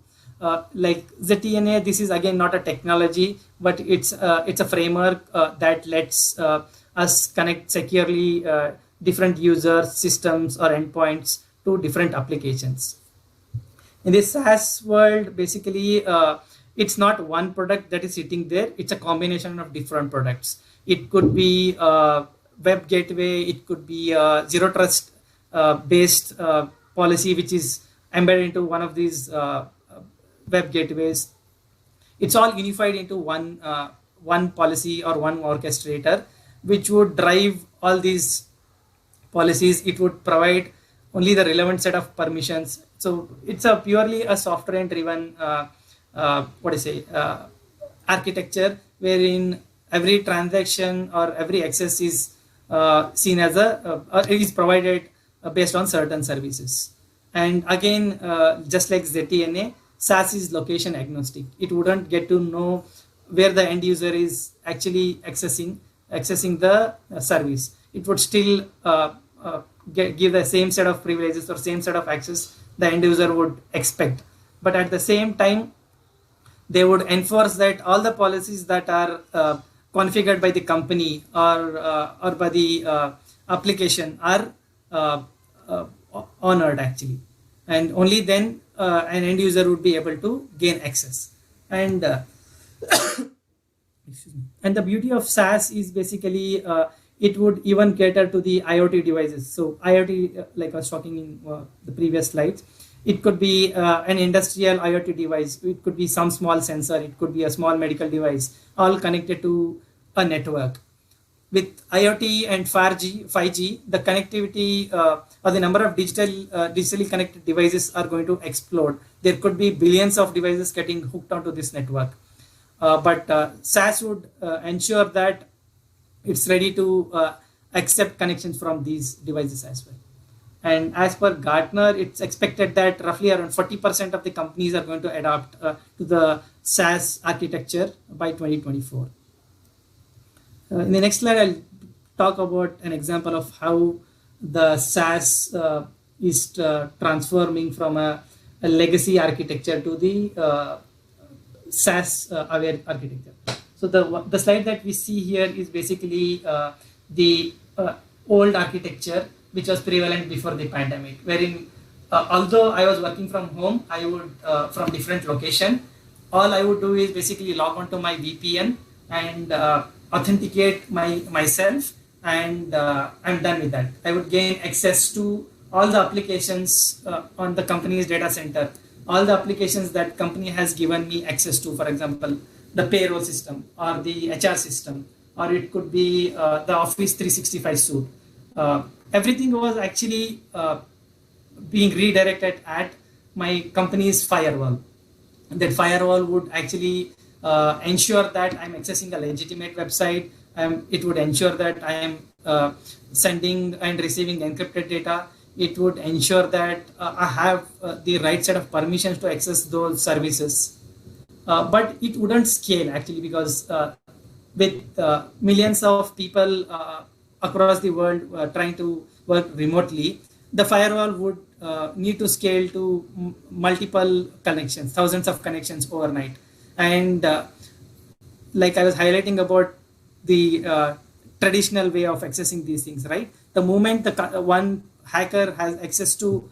like ZTNA, this is again not a technology, but it's a framework that lets us connect securely different users, systems, or endpoints to different applications. In this SaaS world, basically, it's not one product that is sitting there. It's a combination of different products. It could be a web gateway. It could be a zero trust based policy, which is embedded into one of these web gateways. It's all unified into one policy or one orchestrator, which would drive all these policies. It would provide only the relevant set of permissions. So it's a purely a software driven architecture, wherein every transaction or every access is seen as is provided based on certain services. And again, just like ZTNA, SaaS is location agnostic. It wouldn't get to know where the end user is actually accessing the service. It would still give the same set of privileges or same set of access the end user would expect. But at the same time, they would enforce that all the policies that are configured by the company or by the application are honored actually, and only then an end user would be able to gain access. And and the beauty of SaaS is basically it would even cater to the IoT devices. So IoT, like I was talking in the previous slides, it could be an industrial IoT device. It could be some small sensor. It could be a small medical device, all connected to a network. with IoT and 5G, the connectivity or the number of digitally connected devices are going to explode. There could be billions of devices getting hooked onto this network. But SaaS would ensure that it's ready to accept connections from these devices as well. And as per Gartner, it's expected that roughly around 40% of the companies are going to adopt to the SaaS architecture by 2024. In the next slide, I'll talk about an example of how the SaaS is transforming from a legacy architecture to the SaaS aware architecture. So the slide that we see here is basically the old architecture which was prevalent before the pandemic, wherein although I was working from home, I would from different location, all I would do is basically log on to my VPN and authenticate myself, and I'm done with that. I would gain access to all the applications on the company's data center, all the applications that company has given me access to, for example, the payroll system or the HR system, or it could be the Office 365 suite. Everything was actually being redirected at my company's firewall. That firewall would actually ensure that I'm accessing a legitimate website. It would ensure that I am sending and receiving encrypted data. It would ensure that I have the right set of permissions to access those services. But it wouldn't scale actually, because with millions of people across the world trying to work remotely, the firewall would need to scale to multiple connections, thousands of connections overnight. And like I was highlighting about the traditional way of accessing these things, right? The moment one hacker has access to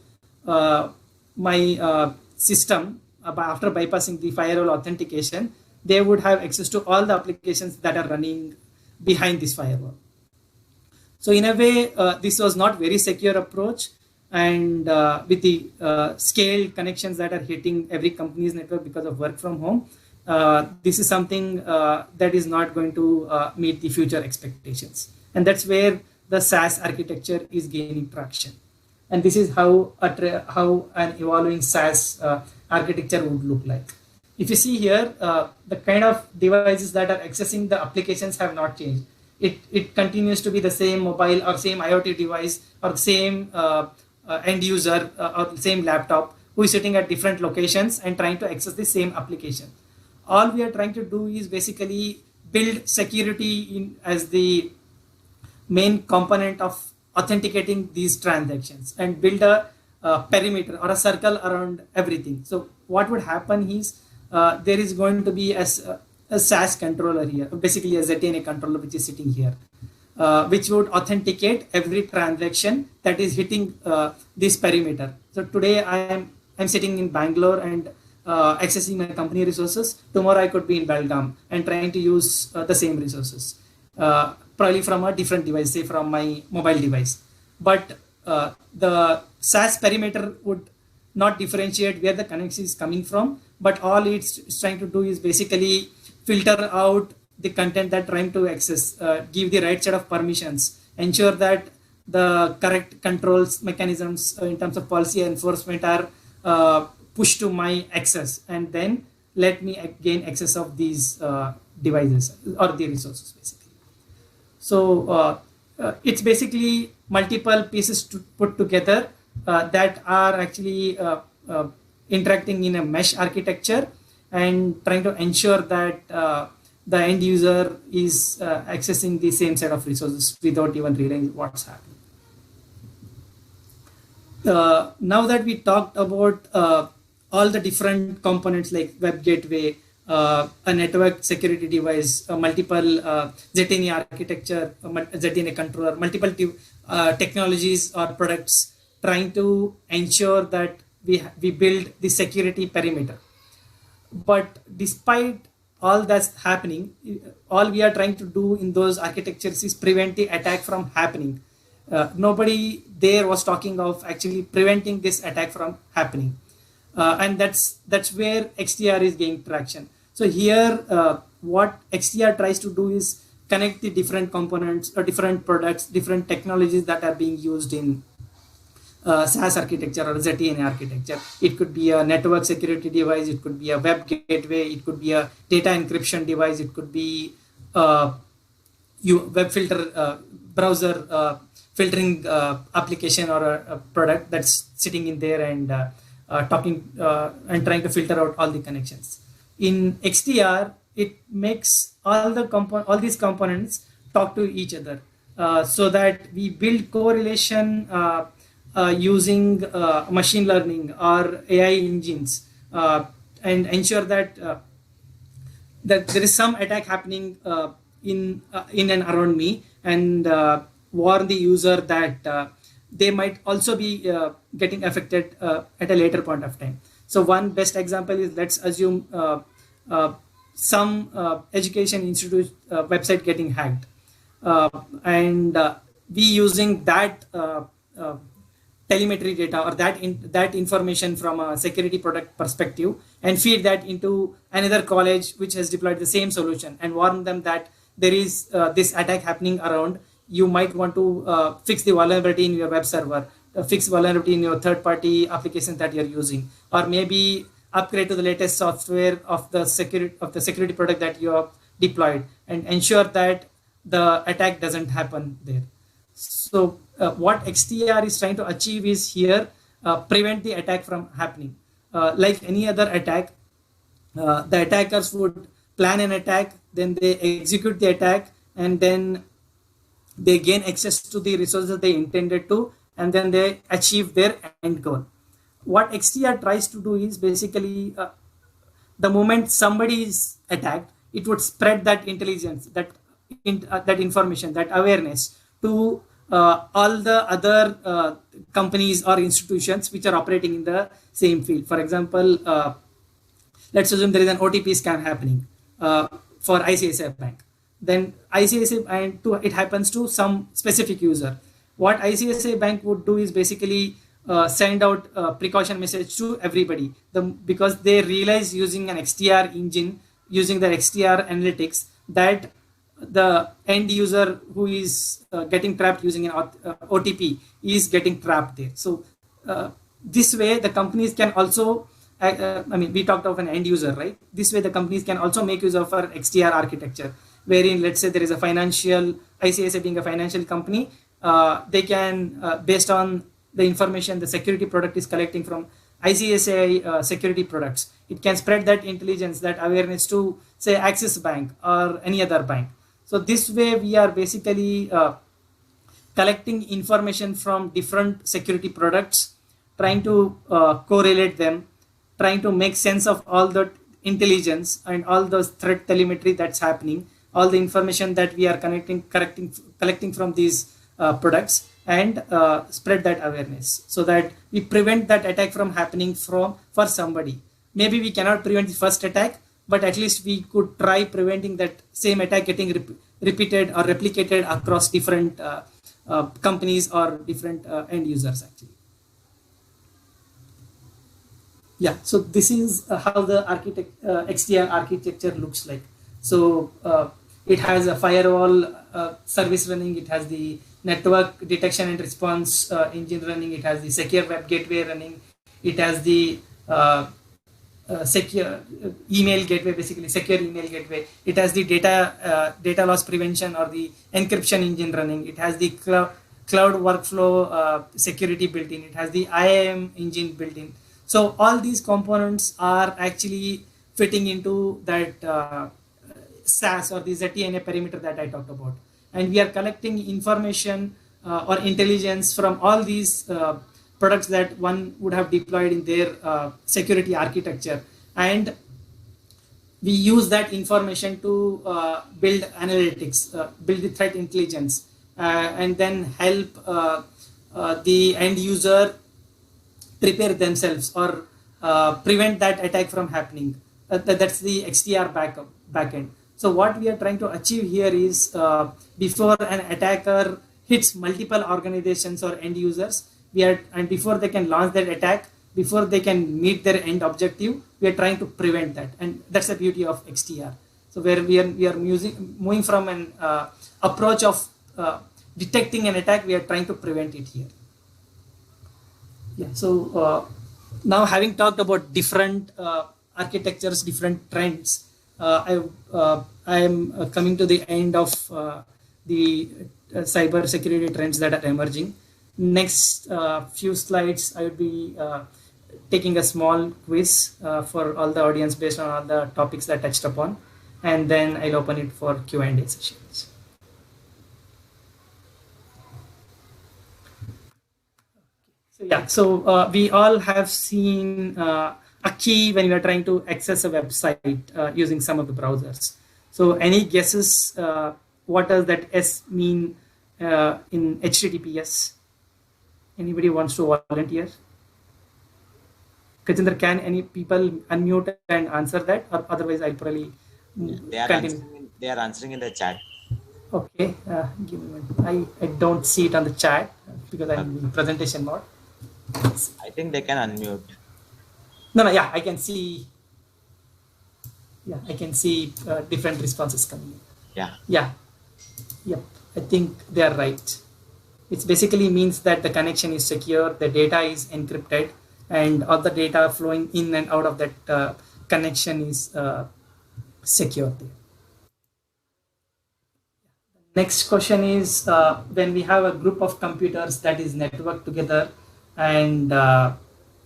my system, after bypassing the firewall authentication, they would have access to all the applications that are running behind this firewall. So in a way, this was not very secure approach, and with the scaled connections that are hitting every company's network because of work from home, this is something that is not going to meet the future expectations. And that's where the SaaS architecture is gaining traction. And this is how an evolving SaaS architecture would look like. If you see here, the kind of devices that are accessing the applications have not changed. It continues to be the same mobile or same IoT device or the same end user or same laptop who is sitting at different locations and trying to access the same application. All we are trying to do is basically build security as the main component of authenticating these transactions and build a perimeter or a circle around everything. So what would happen is there is going to be a SaaS controller here, basically a ZTNA controller which is sitting here, which would authenticate every transaction that is hitting this perimeter. So today I'm sitting in Bangalore and accessing my company resources. Tomorrow I could be in Belgaum and trying to use the same resources, probably from a different device, say from my mobile device. But the SaaS perimeter would not differentiate where the connection is coming from, but all it's trying to do is basically filter out the content that trying to access, give the right set of permissions, ensure that the correct controls mechanisms in terms of policy enforcement are pushed to my access, and then let me gain access of these devices or the resources basically. So it's basically multiple pieces to put together that are actually interacting in a mesh architecture and trying to ensure that the end user is accessing the same set of resources without even realizing what's happening. Now that we talked about all the different components like web gateway, a network security device, multiple ZTNA architecture, ZTNA controller, multiple technologies or products, trying to ensure that we build the security perimeter. But despite all that's happening, all we are trying to do in those architectures is prevent the attack from happening. Nobody there was talking of actually preventing this attack from happening. And that's where XDR is gaining traction. So here, what XDR tries to do is connect the different components or different products, different technologies that are being used in SaaS architecture or ZTNA architecture. It could be a network security device, it could be a web gateway, it could be a data encryption device, it could be web filter browser filtering application or a product that's sitting in there and talking and trying to filter out all the connections. In XDR, it makes all these components talk to each other so that we build correlation using machine learning or AI engines and ensure that that there is some attack happening in and around me, and warn the user that they might also be getting affected at a later point of time. So one best example is, let's assume some education institute website getting hacked, and we using that telemetry data or that information from a security product perspective and feed that into another college which has deployed the same solution and warn them that there is this attack happening around. You might want to fix the vulnerability in your web server, fix vulnerability in your third-party applications that you're using, or maybe upgrade to the latest software of the security product that you have deployed, and ensure that the attack doesn't happen there. So what XDR is trying to achieve is here prevent the attack from happening. Like any other attack, the attackers would plan an attack, then they execute the attack, and then they gain access to the resources they intended to, and then they achieve their end goal. What XDR tries to do is basically the moment somebody is attacked, it would spread that intelligence, that information, that awareness to all the other companies or institutions which are operating in the same field. For example, let's assume there is an OTP scam happening for ICICI Bank. Then ICICI Bank, it happens to some specific user. What ICICI Bank would do is basically send out a precaution message to everybody, because they realize using an XDR engine, using their XDR analytics, that the end user who is getting trapped using an OTP is getting trapped there. So this way the companies can also, we talked of an end user, right? This way the companies can also make use of our XDR architecture, wherein let's say there is a ICICI being a financial company, they can, based on the information the security product is collecting from ICICI security products, it can spread that intelligence, that awareness to say Axis Bank or any other bank. So this way we are basically collecting information from different security products, trying to correlate them, trying to make sense of all the intelligence and all those threat telemetry that's happening, all the information that we are collecting from these products, and spread that awareness so that we prevent that attack from happening for somebody. Maybe we cannot prevent the first attack, but at least we could try preventing that same attack getting repeated or replicated across different companies or different end users actually. Yeah, so this is how the XDR architecture looks like. So it has a firewall service running, it has the network detection and response engine running, it has the secure web gateway running, it has the secure email gateway, basically secure email gateway, it has the data loss prevention or the encryption engine running, it has the cloud workflow security built in, it has the IAM engine built in. So all these components are actually fitting into that SaaS or the ZTNA perimeter that I talked about. And we are collecting information or intelligence from all these products that one would have deployed in their security architecture. And we use that information to build analytics, build the threat intelligence, and then help the end user prepare themselves or prevent that attack from happening. That's the XDR backend. So what we are trying to achieve here is before an attacker hits multiple organizations or end users, and before they can launch their attack, before they can meet their end objective, we are trying to prevent that. And that's the beauty of XDR. So where we are moving from an approach of detecting an attack, we are trying to prevent it here. Yeah. So now having talked about different architectures, different trends, I am coming to the end of the cyber security trends that are emerging. Next few slides, I would be taking a small quiz for all the audience based on all the topics that I touched upon, and then I'll open it for Q&A sessions. So yeah, so we all have seen a key when you are trying to access a website using some of the browsers. So any guesses? What does that S mean in HTTPS? Anybody wants to volunteer? Kachandra, can any people unmute and answer that, or otherwise I'll probably continue. They are answering in the chat. Okay, give me a minute. I don't see it on the chat because I'm in presentation mode. I think they can unmute. No, yeah, I can see. Yeah, I can see different responses coming in. Yeah. Yep. I think they are right. It basically means that the connection is secure, the data is encrypted, and all the data flowing in and out of that connection is secure. Next question is when we have a group of computers that is networked together and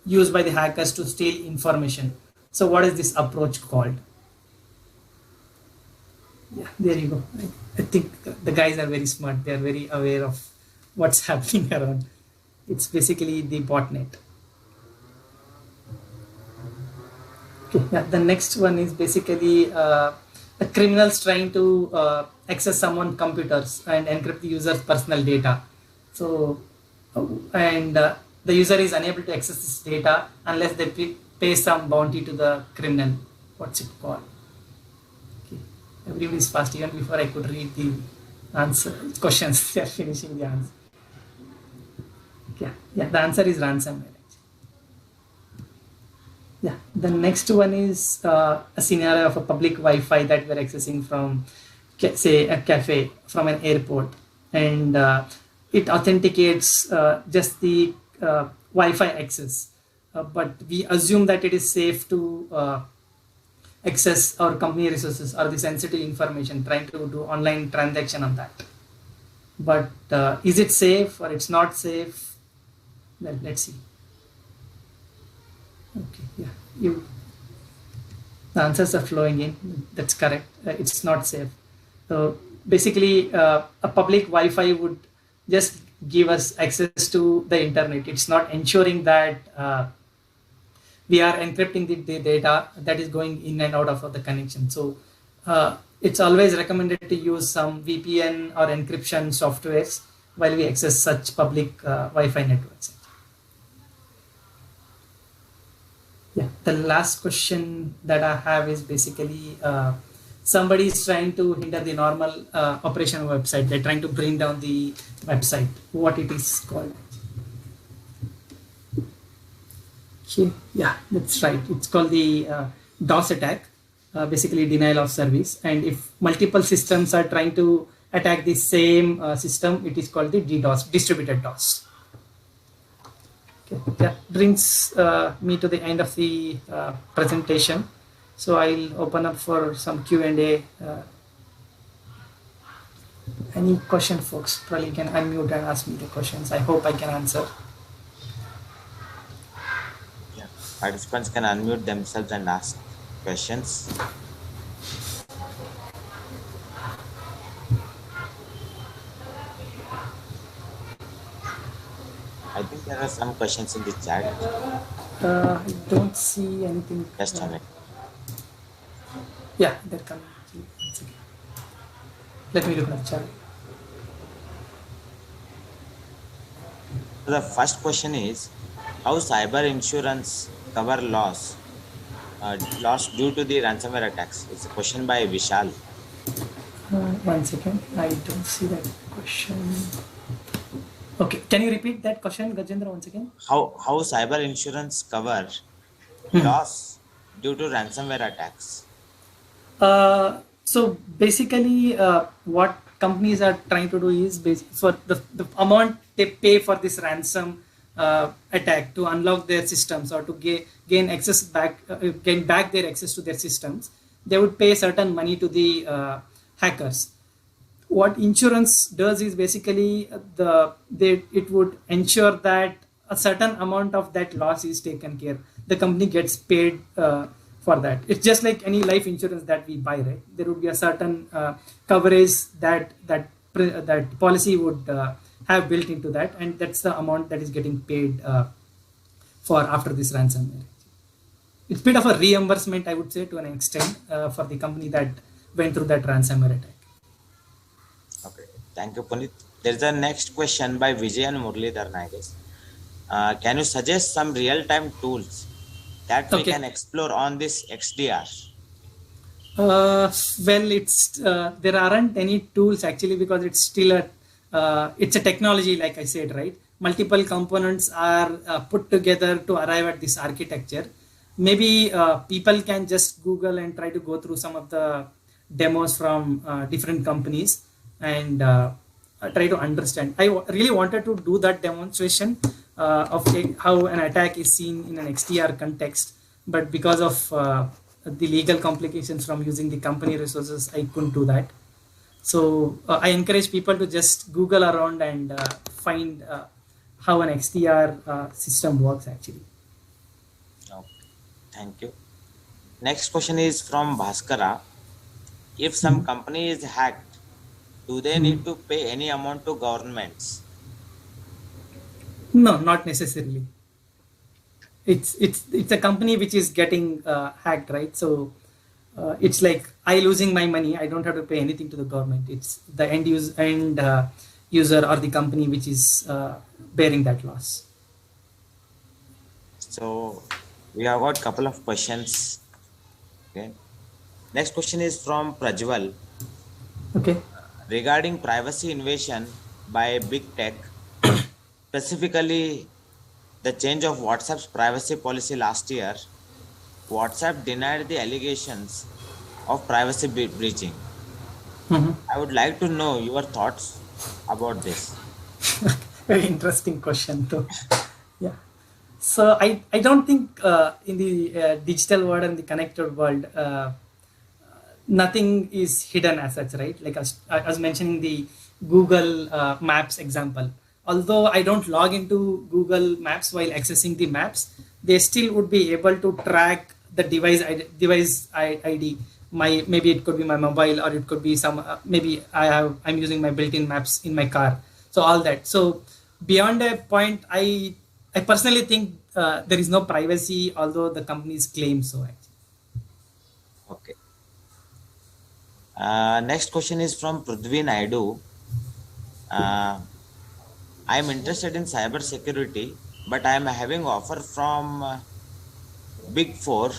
used by the hackers to steal information. So what is this approach called? Yeah, there you go. I think the guys are very smart. They are very aware of what's happening around. It's basically the botnet. Okay, yeah, the next one is basically the criminals trying to access someone's computers and encrypt the user's personal data. So, and the user is unable to access this data unless they pay some bounty to the criminal. What's it called? Everybody is fast. Even before I could read the answer questions, they are finishing the answer. Yeah, the answer is ransomware. Yeah, the next one is a scenario of a public Wi-Fi that we're accessing from, say, a cafe from an airport, and it authenticates just the Wi-Fi access, but we assume that it is safe to access our company resources or the sensitive information, trying to do online transaction on that. But is it safe or it's not safe? Well, let's see. Okay, yeah, the answers are flowing in. That's correct. It's not safe. So basically, a public Wi-Fi would just give us access to the internet. It's not ensuring that we are encrypting the data that is going in and out of the connection. So it's always recommended to use some VPN or encryption softwares while we access such public Wi-Fi networks. Yeah, the last question that I have is basically somebody is trying to hinder the normal operation of a website. They're trying to bring down the website. What it is called? Okay, yeah, that's right. It's called the DOS attack, basically denial of service. And if multiple systems are trying to attack the same system, it is called the DDoS, distributed DOS. Okay, that brings me to the end of the presentation. So I'll open up for some Q&A. Any question, folks? Probably you can unmute and ask me the questions. I hope I can answer. Yeah, participants can unmute themselves and ask questions. I think there are some questions in the chat. I don't see anything. Just a minute. Yeah, they're coming. Let me look at the chat. So the first question is, how cyber insurance cover loss due to the ransomware attacks? It's a question by Vishal. 1 second, I don't see that question. Okay, can you repeat that question, Gajendra, once again? How cyber insurance cover loss due to ransomware attacks? So basically, what companies are trying to do is for the amount they pay for this ransom attack to unlock their systems or to gain access back, gain back their access to their systems, they would pay certain money to the hackers. What insurance does is basically it would ensure that a certain amount of that loss is taken care. The company gets paid for that. It's just like any life insurance that we buy, right? There would be a certain coverage that policy would have built into that, and that's the amount that is getting paid for after this ransomware. It's a bit of a reimbursement, I would say, to an extent, for the company that went through that ransomware attack. Okay, thank you, Puneet. There's a next question by Vijay and Muralidharan, I guess. Can you suggest some real-time tools that we can explore on this XDR? Well, it's there aren't any tools actually, because it's still it's a technology, like I said, right? Multiple components are put together to arrive at this architecture. Maybe people can just Google and try to go through some of the demos from different companies and try to understand. I really wanted to do that demonstration of how an attack is seen in an XDR context, but because of the legal complications from using the company resources, I couldn't do that. So I encourage people to just Google around and find how an XDR system works actually. Okay. Thank you. Next question is from Bhaskara. If some company is hacked, do they need to pay any amount to governments? No, not necessarily. It's a company which is getting hacked, right? So it's like I losing my money. I don't have to pay anything to the government. It's the end user or the company which is bearing that loss. So we have got a couple of questions. Okay. Next question is from Prajwal. Okay. Regarding privacy invasion by big tech, specifically the change of WhatsApp's privacy policy last year, WhatsApp denied the allegations of privacy breaching. I would like to know your thoughts about this. Very interesting question too. Yeah. So I don't think in the digital world and the connected world, nothing is hidden as such, right? Like I was mentioning the Google Maps example. Although I don't log into Google Maps while accessing the maps, they still would be able to track the device ID. Maybe it could be my mobile, or it could be some maybe I'm using my built-in maps in my car. So all that. So beyond a point, I personally think there is no privacy, although the companies claim so. Actually. Okay. Next question is from Prudvi Naidu. I am interested in cyber security, but I am having offer from Big Four,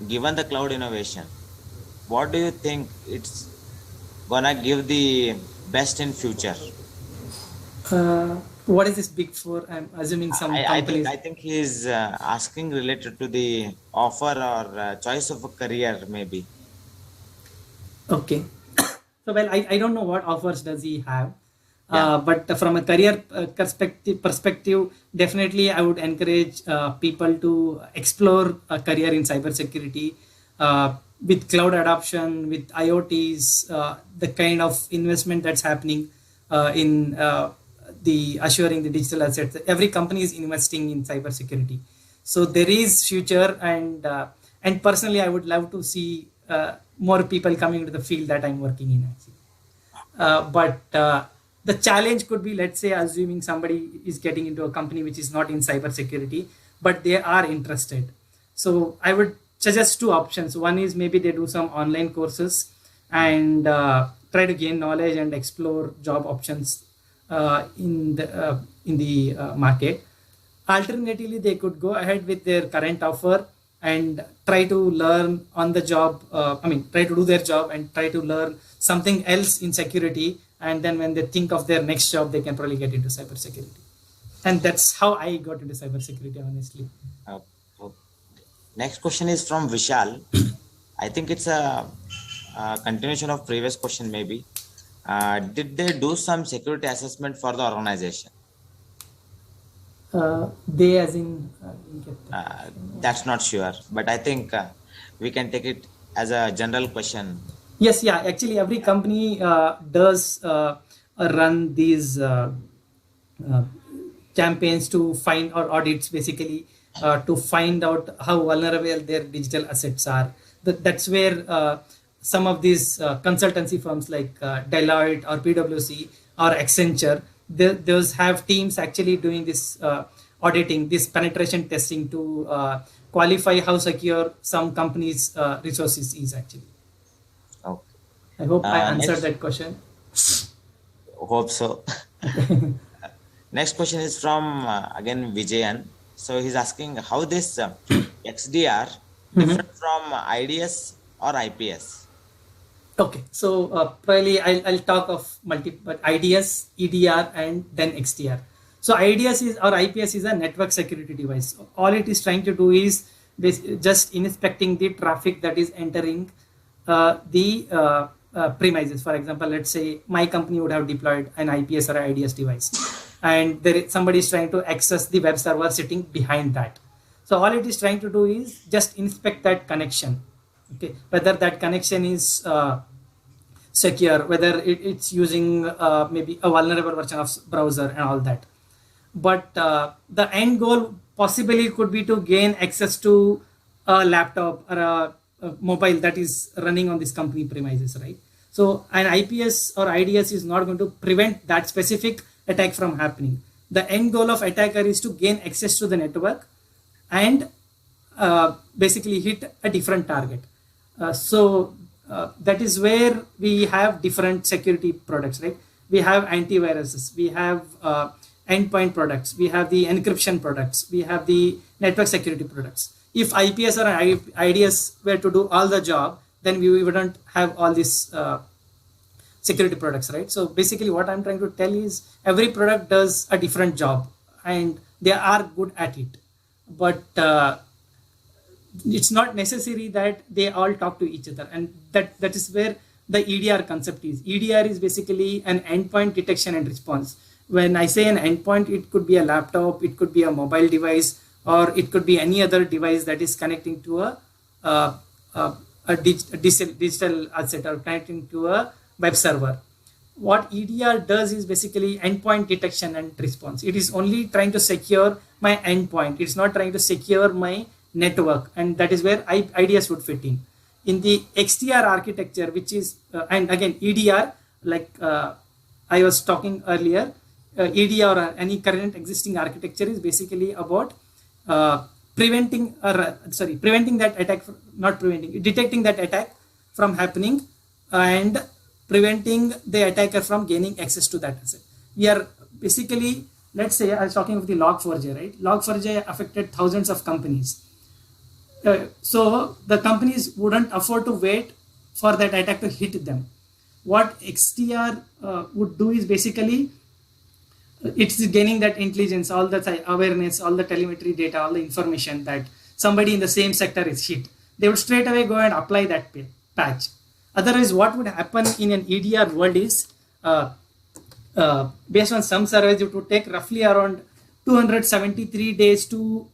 given the cloud innovation. What do you think it's gonna give the best in future? What is this Big Four? I'm assuming some companies. I think he is asking related to the offer or choice of a career, maybe. Okay. So well, I don't know what offers does he have. Yeah. But from a career perspective, definitely I would encourage people to explore a career in cybersecurity with cloud adoption, with IoTs, the kind of investment that's happening in the assuring the digital assets. Every company is investing in cybersecurity, so there is future, and personally, I would love to see more people coming into the field that I'm working in. Actually, but the challenge could be, let's say, assuming somebody is getting into a company which is not in cybersecurity, but they are interested. So I would suggest two options. One is maybe they do some online courses and try to gain knowledge and explore job options in the market. Alternatively, they could go ahead with their current offer and try to learn on the job. Try to do their job and try to learn something else in security. And then when they think of their next job, they can probably get into cybersecurity. And that's how I got into cybersecurity, honestly. Next question is from Vishal. I think it's a continuation of previous question maybe. Did they do some security assessment for the organization? They as in didn't get that. That's not sure, but I think we can take it as a general question. Yes, yeah. Actually, every company does run these uh, campaigns to find, or audits basically, to find out how vulnerable their digital assets are. That's where some of these consultancy firms like Deloitte or PwC or Accenture, those have teams actually doing this auditing, this penetration testing to qualify how secure some companies' resources is actually. Okay. I hope I answered Next, that question. hope so. Next question is from again Vijayan. So he's asking how this XDR different from IDS or IPS. Okay, so probably I'll talk of multiple IDS, EDR, and then XDR. So IDS is, or IPS is a network security device. All it is trying to do is just inspecting the traffic that is entering the premises. For example, let's say my company would have deployed an IPS or IDS device, and somebody is trying to access the web server sitting behind that. So all it is trying to do is just inspect that connection. Okay, whether that connection is secure, whether it's using maybe a vulnerable version of browser and all that. But the end goal possibly could be to gain access to a laptop or a mobile that is running on this company premises, right? So an IPS or IDS is not going to prevent that specific attack from happening. The end goal of attacker is to gain access to the network and basically hit a different target. So that is where we have different security products, right? We have antiviruses, we have endpoint products, we have the encryption products, we have the network security products. If IPS or IDS were to do all the job, then we wouldn't have all these security products, right? So basically what I'm trying to tell is every product does a different job and they are good at it. But it's not necessary that they all talk to each other, and that is where the EDR concept is. EDR is basically an endpoint detection and response. When I say an endpoint, it could be a laptop, it could be a mobile device, or it could be any other device that is connecting to a digital asset or connecting to a web server. What EDR does is basically endpoint detection and response. It is only trying to secure my endpoint. It's not trying to secure my network, and that is where IDS would fit in the XDR architecture, which is and again EDR, like I was talking earlier, EDR or any current existing architecture is basically about preventing that attack, detecting that attack from happening and preventing the attacker from gaining access to that asset. We are basically, let's say I was talking of the Log4j, right? Log4j affected thousands of companies. So the companies wouldn't afford to wait for that attack to hit them. What XDR would do is basically it's gaining that intelligence, all the awareness, all the telemetry data, all the information that somebody in the same sector is hit. They would straight away go and apply that patch. Otherwise, what would happen in an EDR world is, based on some surveys, it would take roughly around 273 days to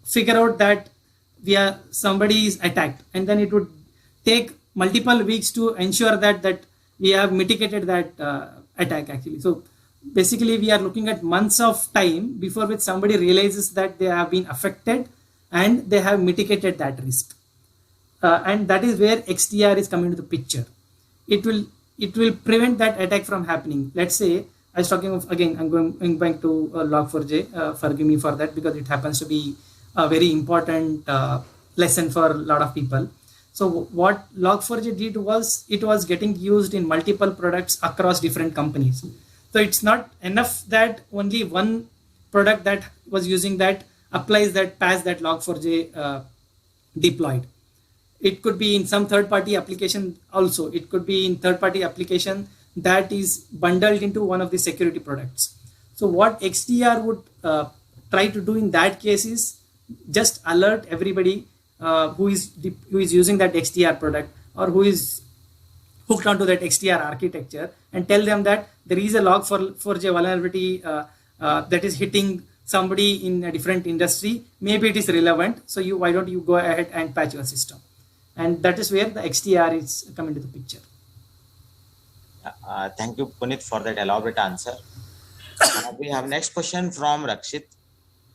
figure out that somebody is attacked, and then it would take multiple weeks to ensure that we have mitigated that attack actually. So basically we are looking at months of time before which somebody realizes that they have been affected and they have mitigated that risk, and that is where XDR is coming to the picture. It will prevent that attack from happening. Let's say I was talking of, again I'm going to Log4j, forgive me for that because it happens to be a very important lesson for a lot of people. So what Log4j did was, it was getting used in multiple products across different companies. So it's not enough that only one product that was using that applies that patch that Log4j deployed. It could be in some third-party application also. It could be in third-party application that is bundled into one of the security products. So what XDR would try to do in that case is just alert everybody who is using that XDR product, or who is hooked onto that XDR architecture and tell them that there is a log4j vulnerability that is hitting somebody in a different industry. Maybe it is relevant. So why don't you go ahead and patch your system? And that is where the XDR is coming to the picture. Thank you, Puneet, for that elaborate answer. We have next question from Rakshit.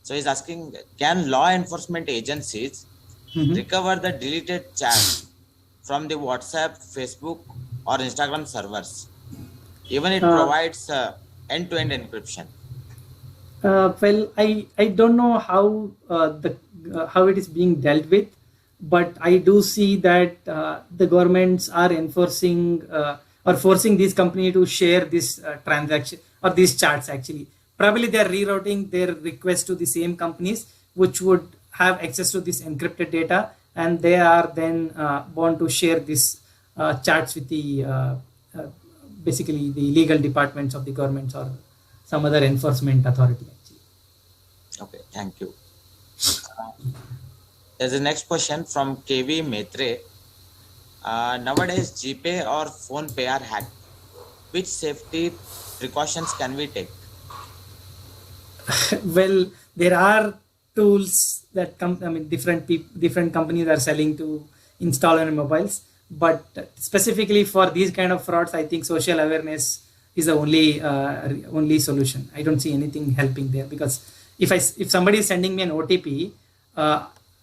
So he's asking, can law enforcement agencies recover the deleted chat from the WhatsApp, Facebook, or Instagram servers? Even it provides end-to-end encryption. Well, I don't know how how it is being dealt with, but I do see that the governments are enforcing or forcing these companies to share this transaction or these charts. Actually, probably they are rerouting their request to the same companies which would have access to this encrypted data, and they are then bound to share this charts with the basically the legal departments of the governments or some other enforcement authority. Actually. Okay, thank you. There's a next question from KV Maitre. Nowadays, GPay or PhonePe are hacked. Which safety precautions can we take? Well, there are tools that different companies are selling to install on mobiles, but specifically for these kind of frauds, I think social awareness is the only solution. I don't see anything helping there, because if somebody is sending me an OTP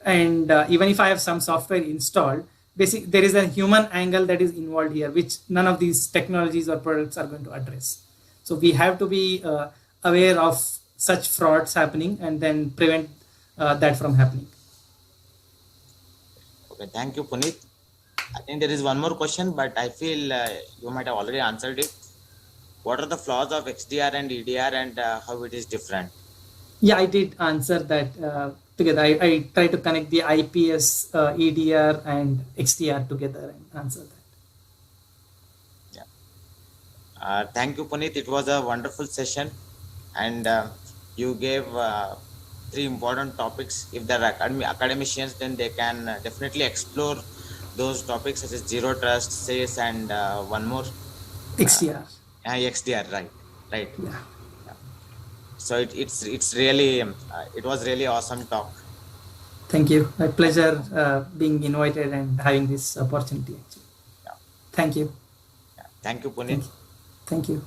and even if I have some software installed, there is a human angle that is involved here, which none of these technologies or products are going to address. So we have to be aware of such frauds happening and then prevent that from happening. Okay, thank you, Puneet. I think there is one more question, but I feel you might have already answered it. What are the flaws of XDR and EDR and how it is different? Yeah, I did answer that together. I try to connect the IPS, EDR, and XDR together and answer that. Yeah. Thank you, Puneet. It was a wonderful session, and you gave 3 important topics. If they're academicians, then they can definitely explore those topics such as zero trust, SACE, and one more. XDR. XDR, right. Yeah. So it's really it was really awesome talk. Thank you. My pleasure being invited and having this opportunity. Actually. Yeah. Thank you. Yeah. Thank you, Puneet. Thank you.